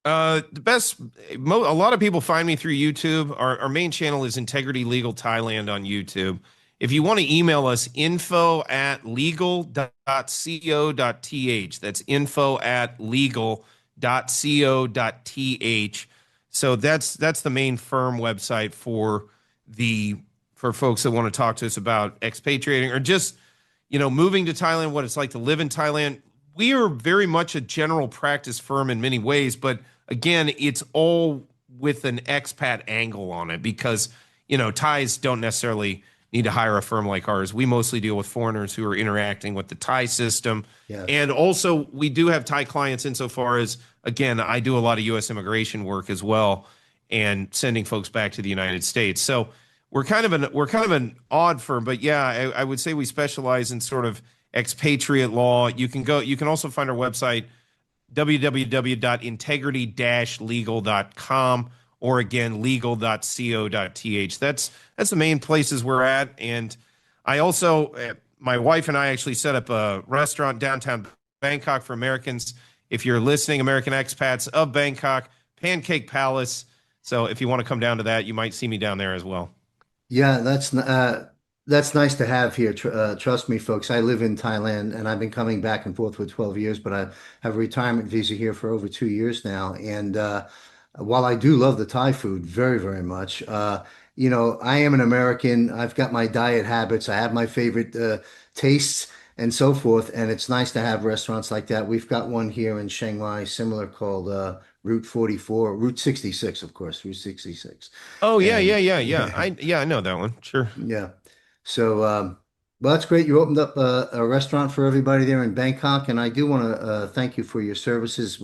The best, a lot of people find me through YouTube. Our main channel is Integrity Legal Thailand on YouTube. If you want to email us, info@legal.co.th. That's info@legal.co.th. So that's the main firm website for folks that want to talk to us about expatriating or just, you know, moving to Thailand, what it's like to live in Thailand. We are very much a general practice firm in many ways, but again, it's all with an expat angle on it because, you know, Thais don't necessarily need to hire a firm like ours. We mostly deal with foreigners who are interacting with the Thai system. Yes. And also, we do have Thai clients insofar as, again, I do a lot of U.S. immigration work as well and sending folks back to the United States. So we're kind of an odd firm, but yeah, I would say we specialize in sort of expatriate law. You can also find our website, www.integrity-legal.com, or again, legal.co.th. That's the main places we're at. And I also, my wife and I actually set up a restaurant downtown Bangkok for Americans. If you're listening, American expats of Bangkok, Pancake Palace. So if you want to come down to that, you might see me down there as well. Yeah, that's nice to have here. Trust me, folks. I live in Thailand, and I've been coming back and forth for 12 years, but I have a retirement visa here for over 2 years now. And while I do love the Thai food very, very much, you know, I am an American. I've got my diet habits. I have my favorite tastes and so forth. And it's nice to have restaurants like that. We've got one here in Chiang Mai, similar called Route 44, Route 66, of course, Route 66. Oh yeah, And I know that one. Sure. yeah. So, well, that's great. You opened up a restaurant for everybody there in Bangkok, and I do want to thank you for your services.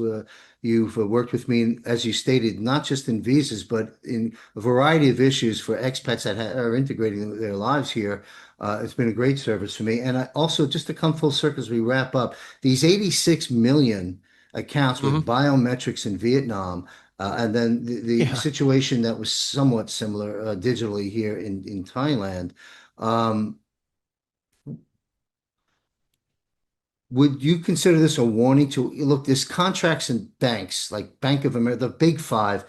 You've worked with me, as you stated, not just in visas, but in a variety of issues for expats that are integrating their lives here. It's been a great service for me. And I also, just to come full circle as we wrap up, these 86 million accounts with biometrics in Vietnam, and then the Yeah. situation that was somewhat similar digitally here in Thailand. Um, would you consider this a warning to look, there's contracts in banks like Bank of America, the big five,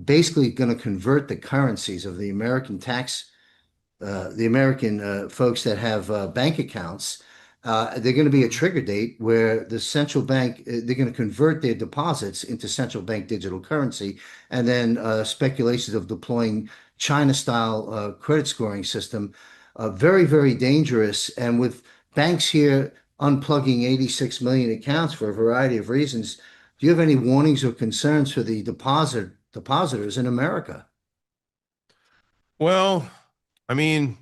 basically going to convert the currencies of the American the American folks that have bank accounts. They're going to be a trigger date where the central bank, they're going to convert their deposits into central bank digital currency, and then speculations of deploying China style credit scoring system. Very, very dangerous. And with banks here unplugging 86 million accounts for a variety of reasons, do you have any warnings or concerns for the depositors in America? Well, I mean,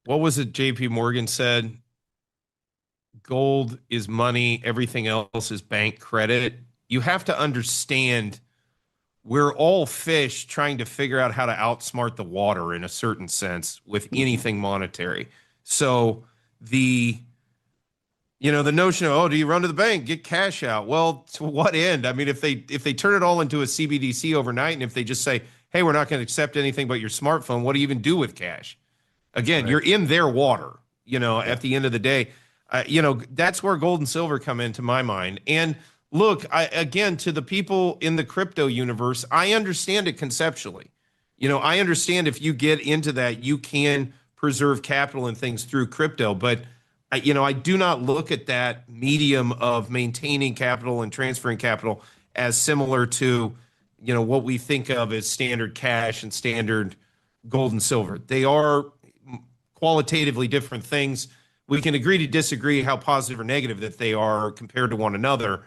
what was it JP Morgan said? Gold is money, everything else is bank credit. You have to understand we're all fish trying to figure out how to outsmart the water in a certain sense with anything monetary. So The notion of, oh, do you run to the bank, get cash out? Well, to what end? I mean, if they turn it all into a CBDC overnight, and if they just say, hey, we're not going to accept anything but your smartphone, what do you even do with cash? Again, you're in their water, at the end of the day. That's where gold and silver come into my mind. And look, again, to the people in the crypto universe, I understand it conceptually. I understand if you get into that, you can preserve capital and things through crypto. But, I do not look at that medium of maintaining capital and transferring capital as similar to, what we think of as standard cash and standard gold and silver. They are qualitatively different things. We can agree to disagree how positive or negative that they are compared to one another,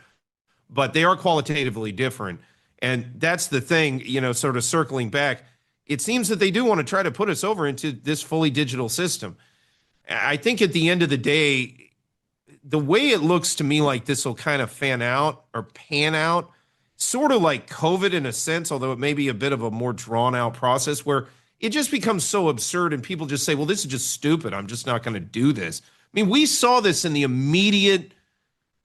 but they are qualitatively different. And that's the thing, sort of circling back. It seems that they do want to try to put us over into this fully digital system. I think at the end of the day, the way it looks to me like this will kind of pan out, sort of like COVID in a sense, although it may be a bit of a more drawn out process where it just becomes so absurd and people just say, well, this is just stupid. I'm just not going to do this. I mean, we saw this in the immediate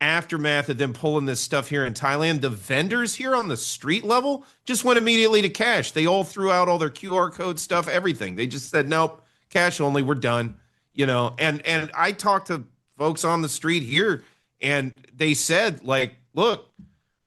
aftermath of them pulling this stuff here in Thailand. The vendors here on the street level just went immediately to cash. They all threw out all their QR code stuff, everything. They just said, nope, cash only, we're done. And I talked to folks on the street here and they said, like, look,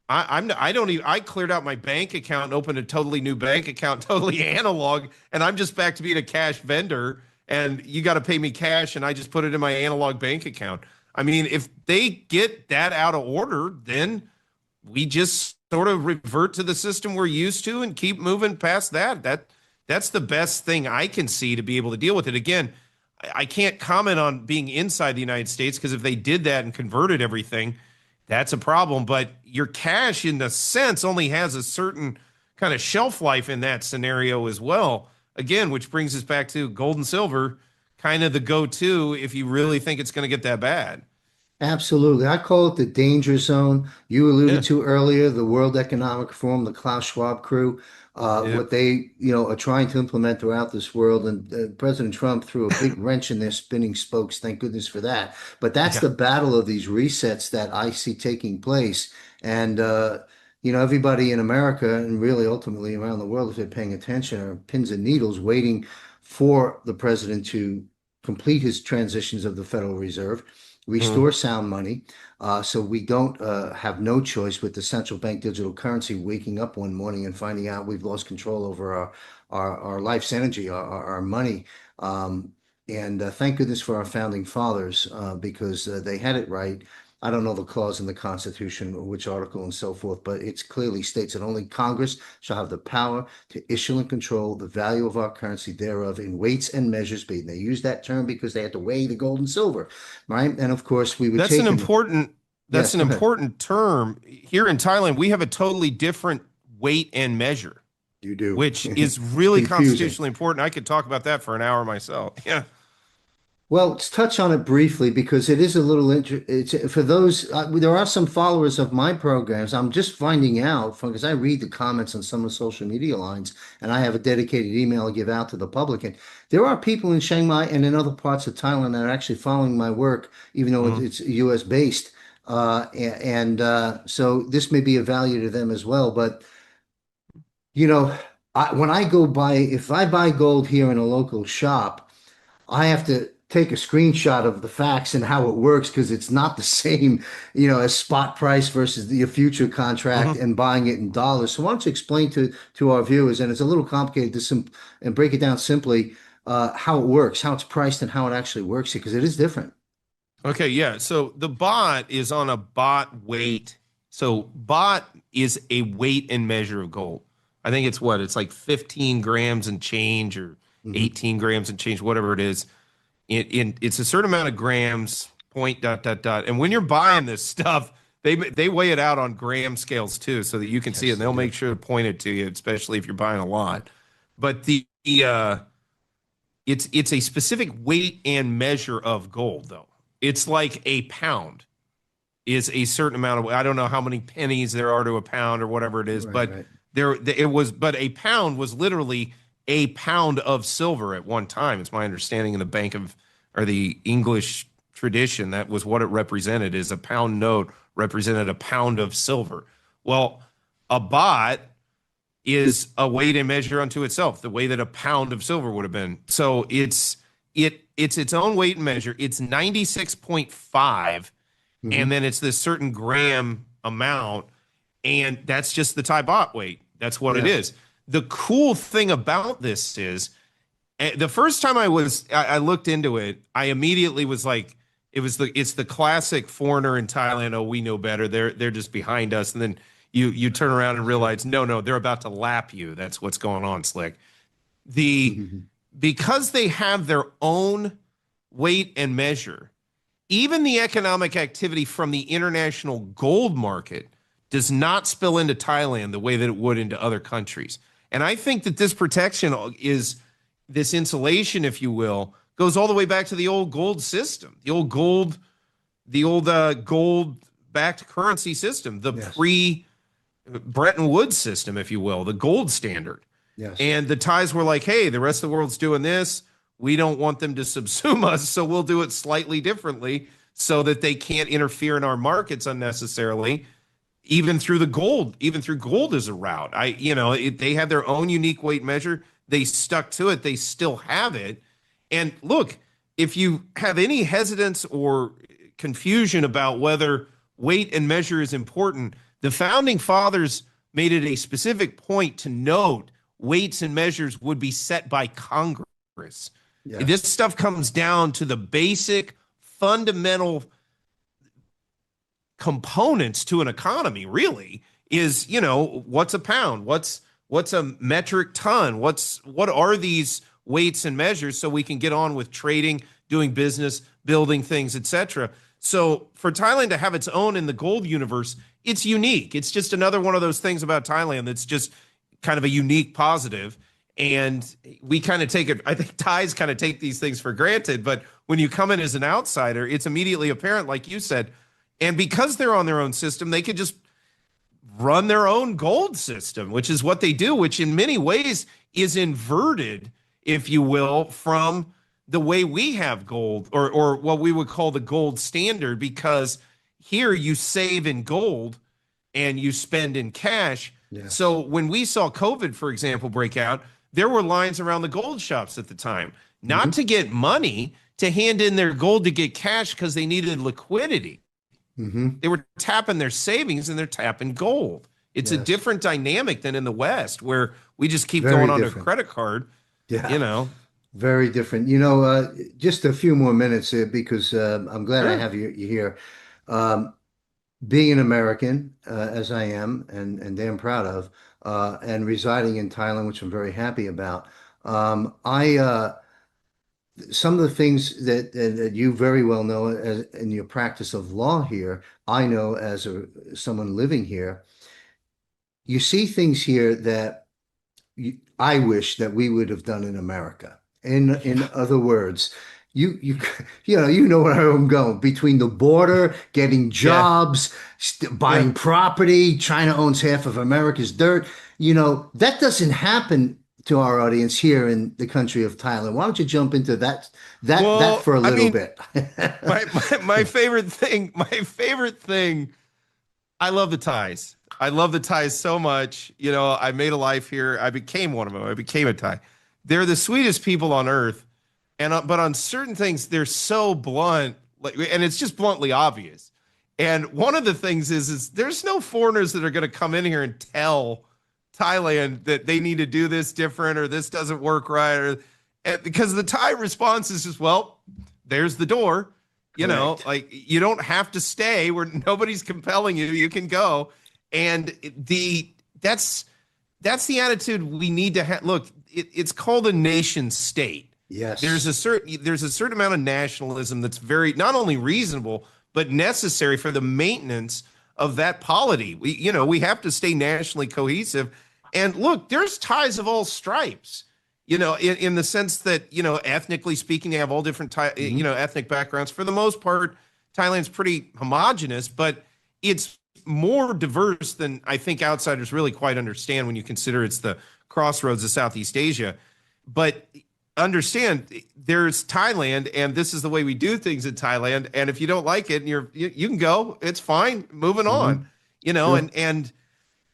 I cleared out my bank account and opened a totally new bank account, totally analog, and I'm just back to being a cash vendor, and you got to pay me cash, and I just put it in my analog bank account. I mean, if they get that out of order, then we just sort of revert to the system we're used to and keep moving past that. That's the best thing I can see to be able to deal with it. Again, I can't comment on being inside the United States because if they did that and converted everything, that's a problem. But your cash, in a sense, only has a certain kind of shelf life in that scenario as well. Again, which brings us back to gold and silver, kind of the go-to if you really think it's going to get that bad. Absolutely. I call it the danger zone. You alluded to earlier, the World Economic Forum, the Klaus Schwab crew, what they, are trying to implement throughout this world. And President Trump threw a big wrench in their spinning spokes. Thank goodness for that. But that's the battle of these resets that I see taking place. And, everybody in America and really ultimately around the world, if they're paying attention, are pins and needles waiting for the president to complete his transitions of the Federal Reserve, restore sound money, so we don't have no choice with the central bank digital currency waking up one morning and finding out we've lost control over our life's energy, our money. And thank goodness for our founding fathers because they had it right. I don't know the clause in the Constitution or which article and so forth, but it clearly states that only Congress shall have the power to issue and control the value of our currency thereof in weights and measures be. And they use that term because they had to weigh the gold and silver, right? And of course, we would That's an important term. Here in Thailand, we have a totally different weight and measure. You do. Which is really constitutionally important. I could talk about that for an hour myself. Yeah. Well, let's touch on it briefly because it is a little for those. There are some followers of my programs. I'm just finding out because I read the comments on some of the social media lines, and I have a dedicated email I give out to the public. And there are people in Chiang Mai and in other parts of Thailand that are actually following my work, even though it's U.S. based. So this may be of value to them as well. But when I go buy, if I buy gold here in a local shop, I have to take a screenshot of the facts and how it works because it's not the same, as spot price versus the future contract and buying it in dollars. So why don't you explain to our viewers, and it's a little complicated and break it down simply, how it works, how it's priced, and how it actually works here because it is different. Okay, yeah. So the baht is on a baht weight. So baht is a weight and measure of gold. I think it's like 15 grams and change or 18 grams and change, whatever it is. It's a certain amount of grams, point, ... And when you're buying this stuff, they weigh it out on gram scales too, so that you can see it, and they'll make sure to point it to you, especially if you're buying a lot. But it's a specific weight and measure of gold, though. It's like a pound is a certain amount of, I don't know how many pennies there are to a pound or whatever it is, but a pound was literally a pound of silver at one time. It's my understanding in the Bank of, or the English tradition. That was what it represented, is a pound note represented a pound of silver. Well, a baht is a weight and measure unto itself, the way that a pound of silver would have been. So it's its own weight and measure. It's 96.5, and then it's this certain gram amount, and that's just the Thai baht weight. That's what it is. The cool thing about this is, the first time I looked into it, I immediately was like, it's the classic foreigner in Thailand. Oh, we know better. They're just behind us. And then you turn around and realize, no, they're about to lap you. That's what's going on, Slick. Because they have their own weight and measure, even the economic activity from the international gold market does not spill into Thailand the way that it would into other countries. And I think that this protection is, this insulation, if you will, goes all the way back to the old gold system, the old gold-backed currency system, the pre-Bretton Woods system, if you will, the gold standard. Yes. And the Thais were like, hey, the rest of the world's doing this. We don't want them to subsume us, so we'll do it slightly differently so that they can't interfere in our markets unnecessarily, even through gold as a route. They had their own unique weight measure. They stuck to it. They still have it. And look, if you have any hesitance or confusion about whether weight and measure is important, the founding fathers made it a specific point to note weights and measures would be set by Congress. Yes. This stuff comes down to the basic fundamental components to an economy, really, is, what's a pound? What's a metric ton? What are these weights and measures, so we can get on with trading, doing business, building things, etc. So for Thailand to have its own in the gold universe, it's unique. It's just another one of those things about Thailand that's just kind of a unique positive. And we kind of take it, I think Thais kind of take these things for granted, but when you come in as an outsider, it's immediately apparent, like you said. And because they're on their own system, they could just run their own gold system, which is what they do, which in many ways is inverted, if you will, from the way we have gold, or what we would call the gold standard, because here you save in gold and you spend in cash. Yeah. So when we saw COVID, for example, break out, there were lines around the gold shops at the time, not to get money, to hand in their gold to get cash because they needed liquidity. They were tapping their savings and they're tapping gold. It's a different dynamic than in the West, where we just keep going on a credit card. Yeah. Very different. Just a few more minutes here, because I'm glad I have you here. Being an American, as I am, and damn proud of, and residing in Thailand, which I'm very happy about, some of the things that you very well know in your practice of law here, I know as someone living here. You see things here that I wish that we would have done in America. In other words, you know where I'm going. Between the border, getting jobs, buying property, China owns half of America's dirt. That doesn't happen to our audience here in the country of Thailand. Why don't you jump into that for a little bit? my favorite thing, I love the Thais. I love the Thais so much. I made a life here. I became one of them. I became a Thai. They're the sweetest people on earth. But on certain things, they're so blunt, and it's just bluntly obvious. And one of the things is there's no foreigners that are going to come in here and tell Thailand that they need to do this different, or this doesn't work right, because the Thai response is just, well, there's the door. You don't have to stay where nobody's compelling you. You can go. And that's the attitude we need to have. Look, it's called a nation state. Yes. There's a certain amount of nationalism that's very, not only reasonable, but necessary for the maintenance of that polity. We have to stay nationally cohesive. And look, there's Thais of all stripes, in the sense that, ethnically speaking, they have all different, ethnic backgrounds. For the most part, Thailand's pretty homogenous, but it's more diverse than I think outsiders really quite understand when you consider it's the crossroads of Southeast Asia. But understand there's Thailand, and this is the way we do things in Thailand. And if you don't like it, and you can go, it's fine. Moving on, Sure. and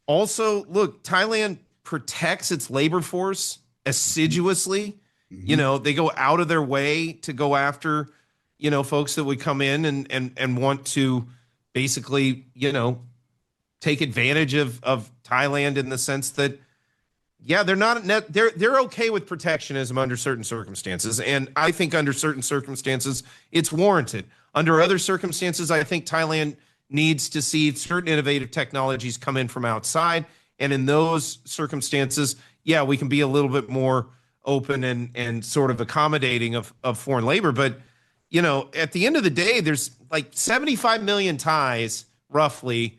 also look, Thailand protects its labor force assiduously. They go out of their way to go after, folks that would come in and want to basically, take advantage of Thailand in the sense that, yeah, they're okay with protectionism under certain circumstances. And I think under certain circumstances, it's warranted. Under other circumstances, I think Thailand needs to see certain innovative technologies come in from outside. And in those circumstances, yeah, we can be a little bit more open and sort of accommodating of foreign labor. But, at the end of the day, there's like 75 million Thais, roughly,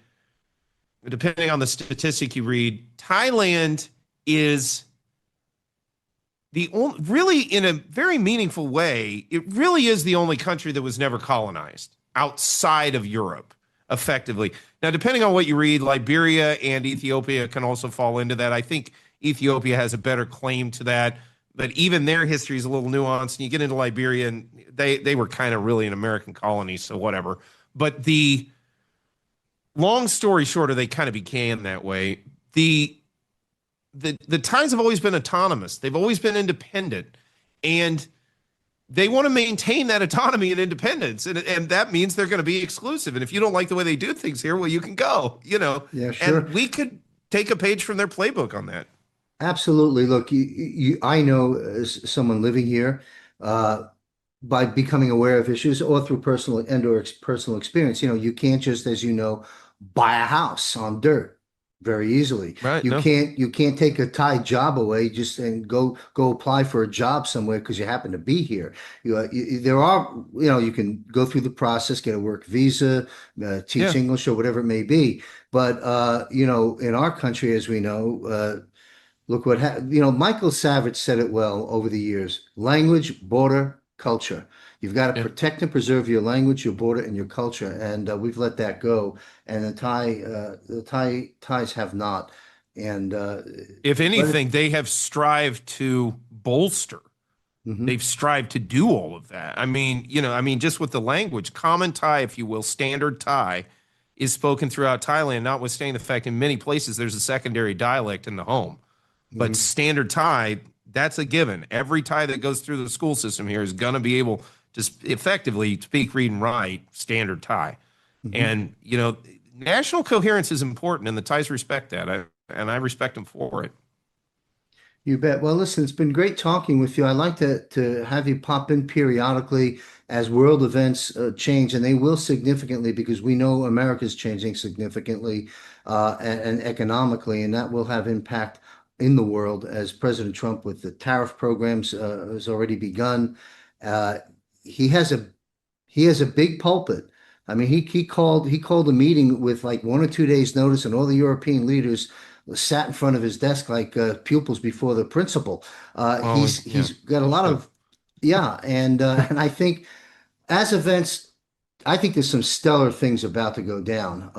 depending on the statistic you read. Thailand is the only, really, in a very meaningful way, it really is the only country that was never colonized outside of Europe, effectively. Now, depending on what you read, Liberia and Ethiopia can also fall into that. I think Ethiopia has a better claim to that, but even their history is a little nuanced. And you get into Liberia, and they were kind of really an American colony, so whatever. But the long story shorter, they kind of became that way. The Thais have always been autonomous. They've always been independent, and they want to maintain that autonomy and independence. And that means they're going to be exclusive. And if you don't like the way they do things here, well, you can go, Yeah, sure. And we could take a page from their playbook on that. Absolutely. Look, I know as someone living here, by becoming aware of issues or through personal personal experience, you can't just, as buy a house on dirt very easily. Right. You can't take a Thai job away just and go apply for a job somewhere because you happen to be here. There are, you can go through the process, get a work visa, teach English or whatever it may be. But in our country, as we know, look what happened. Michael Savage said it well over the years: language, border, culture. You've got to protect and preserve your language, your border, and your culture. And we've let that go. And the Thais have not. And if anything, they have strived to bolster. They've strived to do all of that. I mean, just with the language, common Thai, if you will, standard Thai, is spoken throughout Thailand, notwithstanding the fact in many places there's a secondary dialect in the home. But standard Thai, that's a given. Every Thai that goes through the school system here is going to be able to effectively speak, read, and write standard Thai. And, national coherence is important, and the Thais respect that. And I respect them for it. You bet. Well, listen, it's been great talking with you. I'd like to have you pop in periodically as world events change, and they will significantly, because we know America's changing significantly and economically, and that will have impact in the world, as President Trump with the tariff programs has already begun. He has a big pulpit. I mean, he called a meeting with like 1 or 2 days notice, and all the European leaders sat in front of his desk like pupils before the principal. He's got a lot of and I think as events, I think there's some stellar things about to go down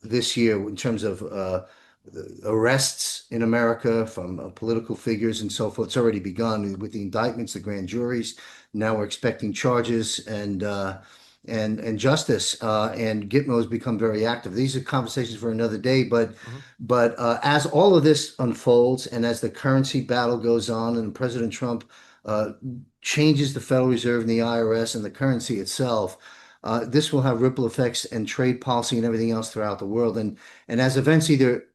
this year in terms of arrests in America from political figures and so forth. It's already begun with the indictments, the grand juries. Now we're expecting charges and justice. And Gitmo has become very active. These are conversations for another day. But as all of this unfolds, and as the currency battle goes on, and President Trump changes the Federal Reserve and the IRS and the currency itself, this will have ripple effects and trade policy and everything else throughout the world. And as events either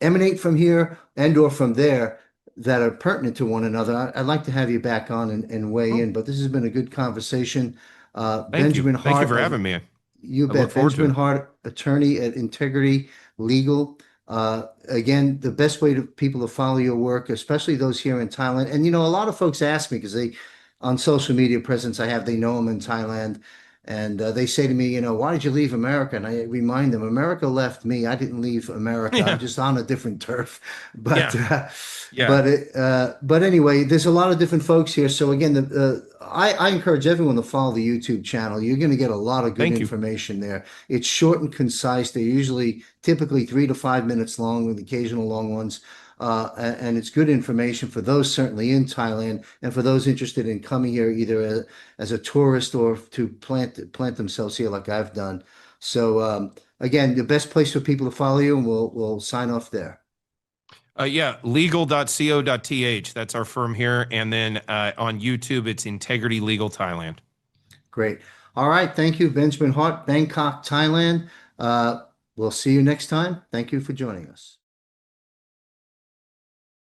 emanate from here and or from there that are pertinent to one another, I'd like to have you back on and weigh in. But this has been a good conversation. Benjamin Hart. Thank you for having me. You bet. Benjamin Hart, attorney at Integrity Legal. Again, the best way to people to follow your work, especially those here in Thailand. And, a lot of folks ask me, because on social media presence I have, they know I'm in Thailand. And they say to me, why did you leave America? And I remind them, America left me. I didn't leave America. I'm just on a different turf. But but anyway, there's a lot of different folks here. So again, I encourage everyone to follow the YouTube channel. You're going to get a lot of good information there. It's short and concise. They're typically 3 to 5 minutes long, with occasional long ones. and it's good information for those certainly in Thailand and for those interested in coming here either as a tourist or to plant themselves here like I've done. So again, the best place for people to follow you, and we'll sign off there. Yeah, legal.co.th. That's our firm here. And then on YouTube, it's Integrity Legal Thailand. Great. All right. Thank you, Benjamin Hart, Bangkok, Thailand. We'll see you next time. Thank you for joining us.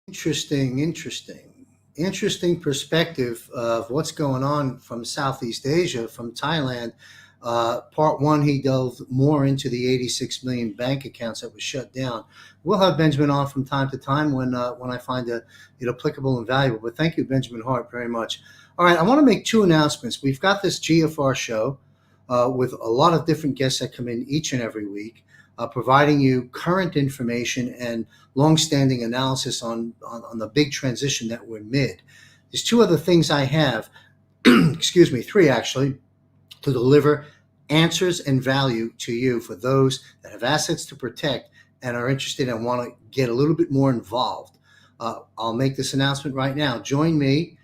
Interesting perspective of what's going on from Southeast Asia, from Thailand. Part one, he delved more into the 86 million bank accounts that was shut down. We'll have Benjamin on from time to time when I find it applicable and valuable. But thank you, Benjamin Hart, very much. All right, I want to make two announcements. We've got this GFR show with a lot of different guests that come in each and every week, providing you current information and longstanding analysis on the big transition that we're mid. There's two other things I have, excuse me, three actually, to deliver answers and value to you for those that have assets to protect and are interested and want to get a little bit more involved. I'll make this announcement right now. Join me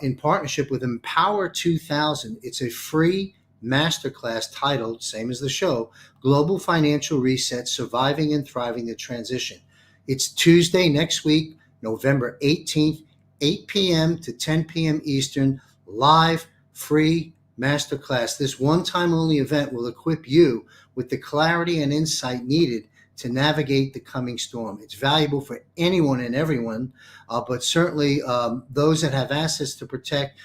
in partnership with Empower 2000. It's a free masterclass titled, same as the show, Global Financial Reset, Surviving and Thriving the Transition. It's Tuesday next week, November 18th, 8 p.m. to 10 p.m. Eastern, live, free masterclass. This one-time only event will equip you with the clarity and insight needed to navigate the coming storm. It's valuable for anyone and everyone, but certainly those that have assets to protect,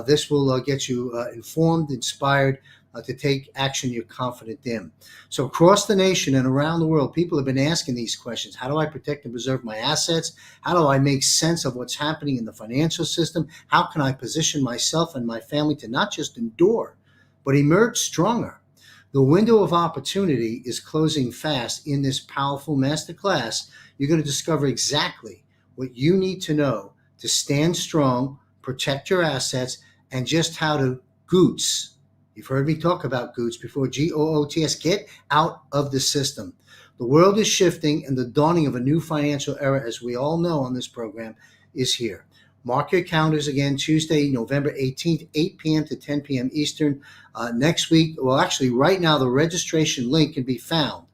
this will get you informed, inspired to take action you're confident in. So across the nation and around the world, people have been asking these questions. How do I protect and preserve my assets? How do I make sense of what's happening in the financial system? How can I position myself and my family to not just endure, but emerge stronger? The window of opportunity is closing fast. In this powerful masterclass, you're going to discover exactly what you need to know to stand strong, protect your assets, and just how to goots. You've heard me talk about goots before, GOOTS, get out of the system. The world is shifting, and the dawning of a new financial era, as we all know on this program, is here. Mark your calendars again, Tuesday, November 18th, 8 p.m. to 10 p.m. Eastern. Next week, well, actually, right now, the registration link can be found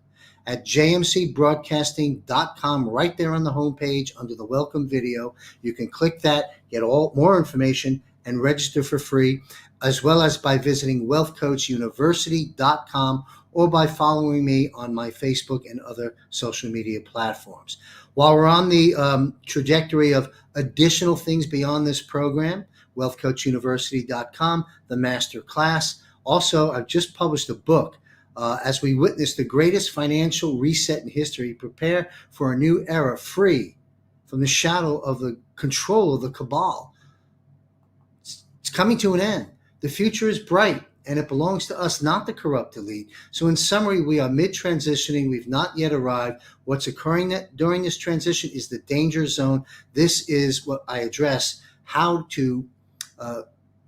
at jmcbroadcasting.com, right there on the homepage under the welcome video. You can click that, get more information, and register for free, as well as by visiting wealthcoachuniversity.com or by following me on my Facebook and other social media platforms. While we're on the trajectory of additional things beyond this program, wealthcoachuniversity.com, the master class. Also, I've just published a book, as we witness the greatest financial reset in history. Prepare for a new era, free from the shadow of the control of the cabal. It's coming to an end. The future is bright, and it belongs to us, not the corrupt elite. So in summary, we are mid-transitioning. We've not yet arrived. What's occurring during this transition is the danger zone. This is what I address, how to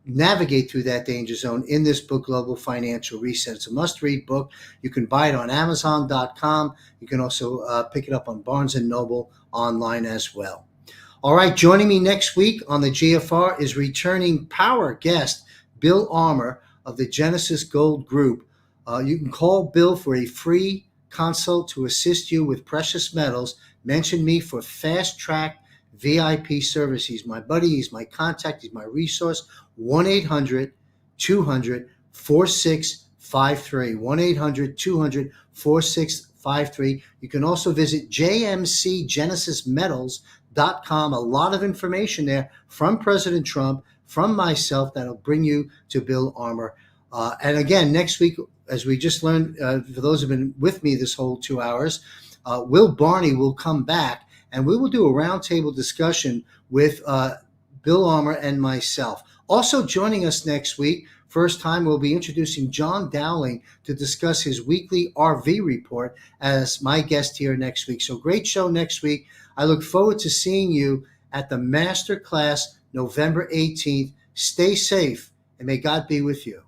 navigate through that danger zone in this book, Global Financial Reset. It's a must-read book. You can buy it on Amazon.com. You can also pick it up on Barnes & Noble online as well. All right, joining me next week on the GFR is returning power guest, Bill Armour of the Genesis Gold Group. You can call Bill for a free consult to assist you with precious metals. Mention me for fast track VIP service. He's my buddy. He's my contact. He's my resource. 1-800-200-4653. 1-800-200-4653. You can also visit jmcgenesismetals.com. A lot of information there from President Trump, from myself, that'll bring you to Bill Armour. And again, next week, as we just learned, for those who've been with me this whole 2 hours, Will Barney will come back, and we will do a roundtable discussion with Bill Armour and myself. Also joining us next week, first time, we'll be introducing John Dowling to discuss his weekly RV report as my guest here next week. So great show next week. I look forward to seeing you at the Masterclass November 18th. Stay safe, and may God be with you.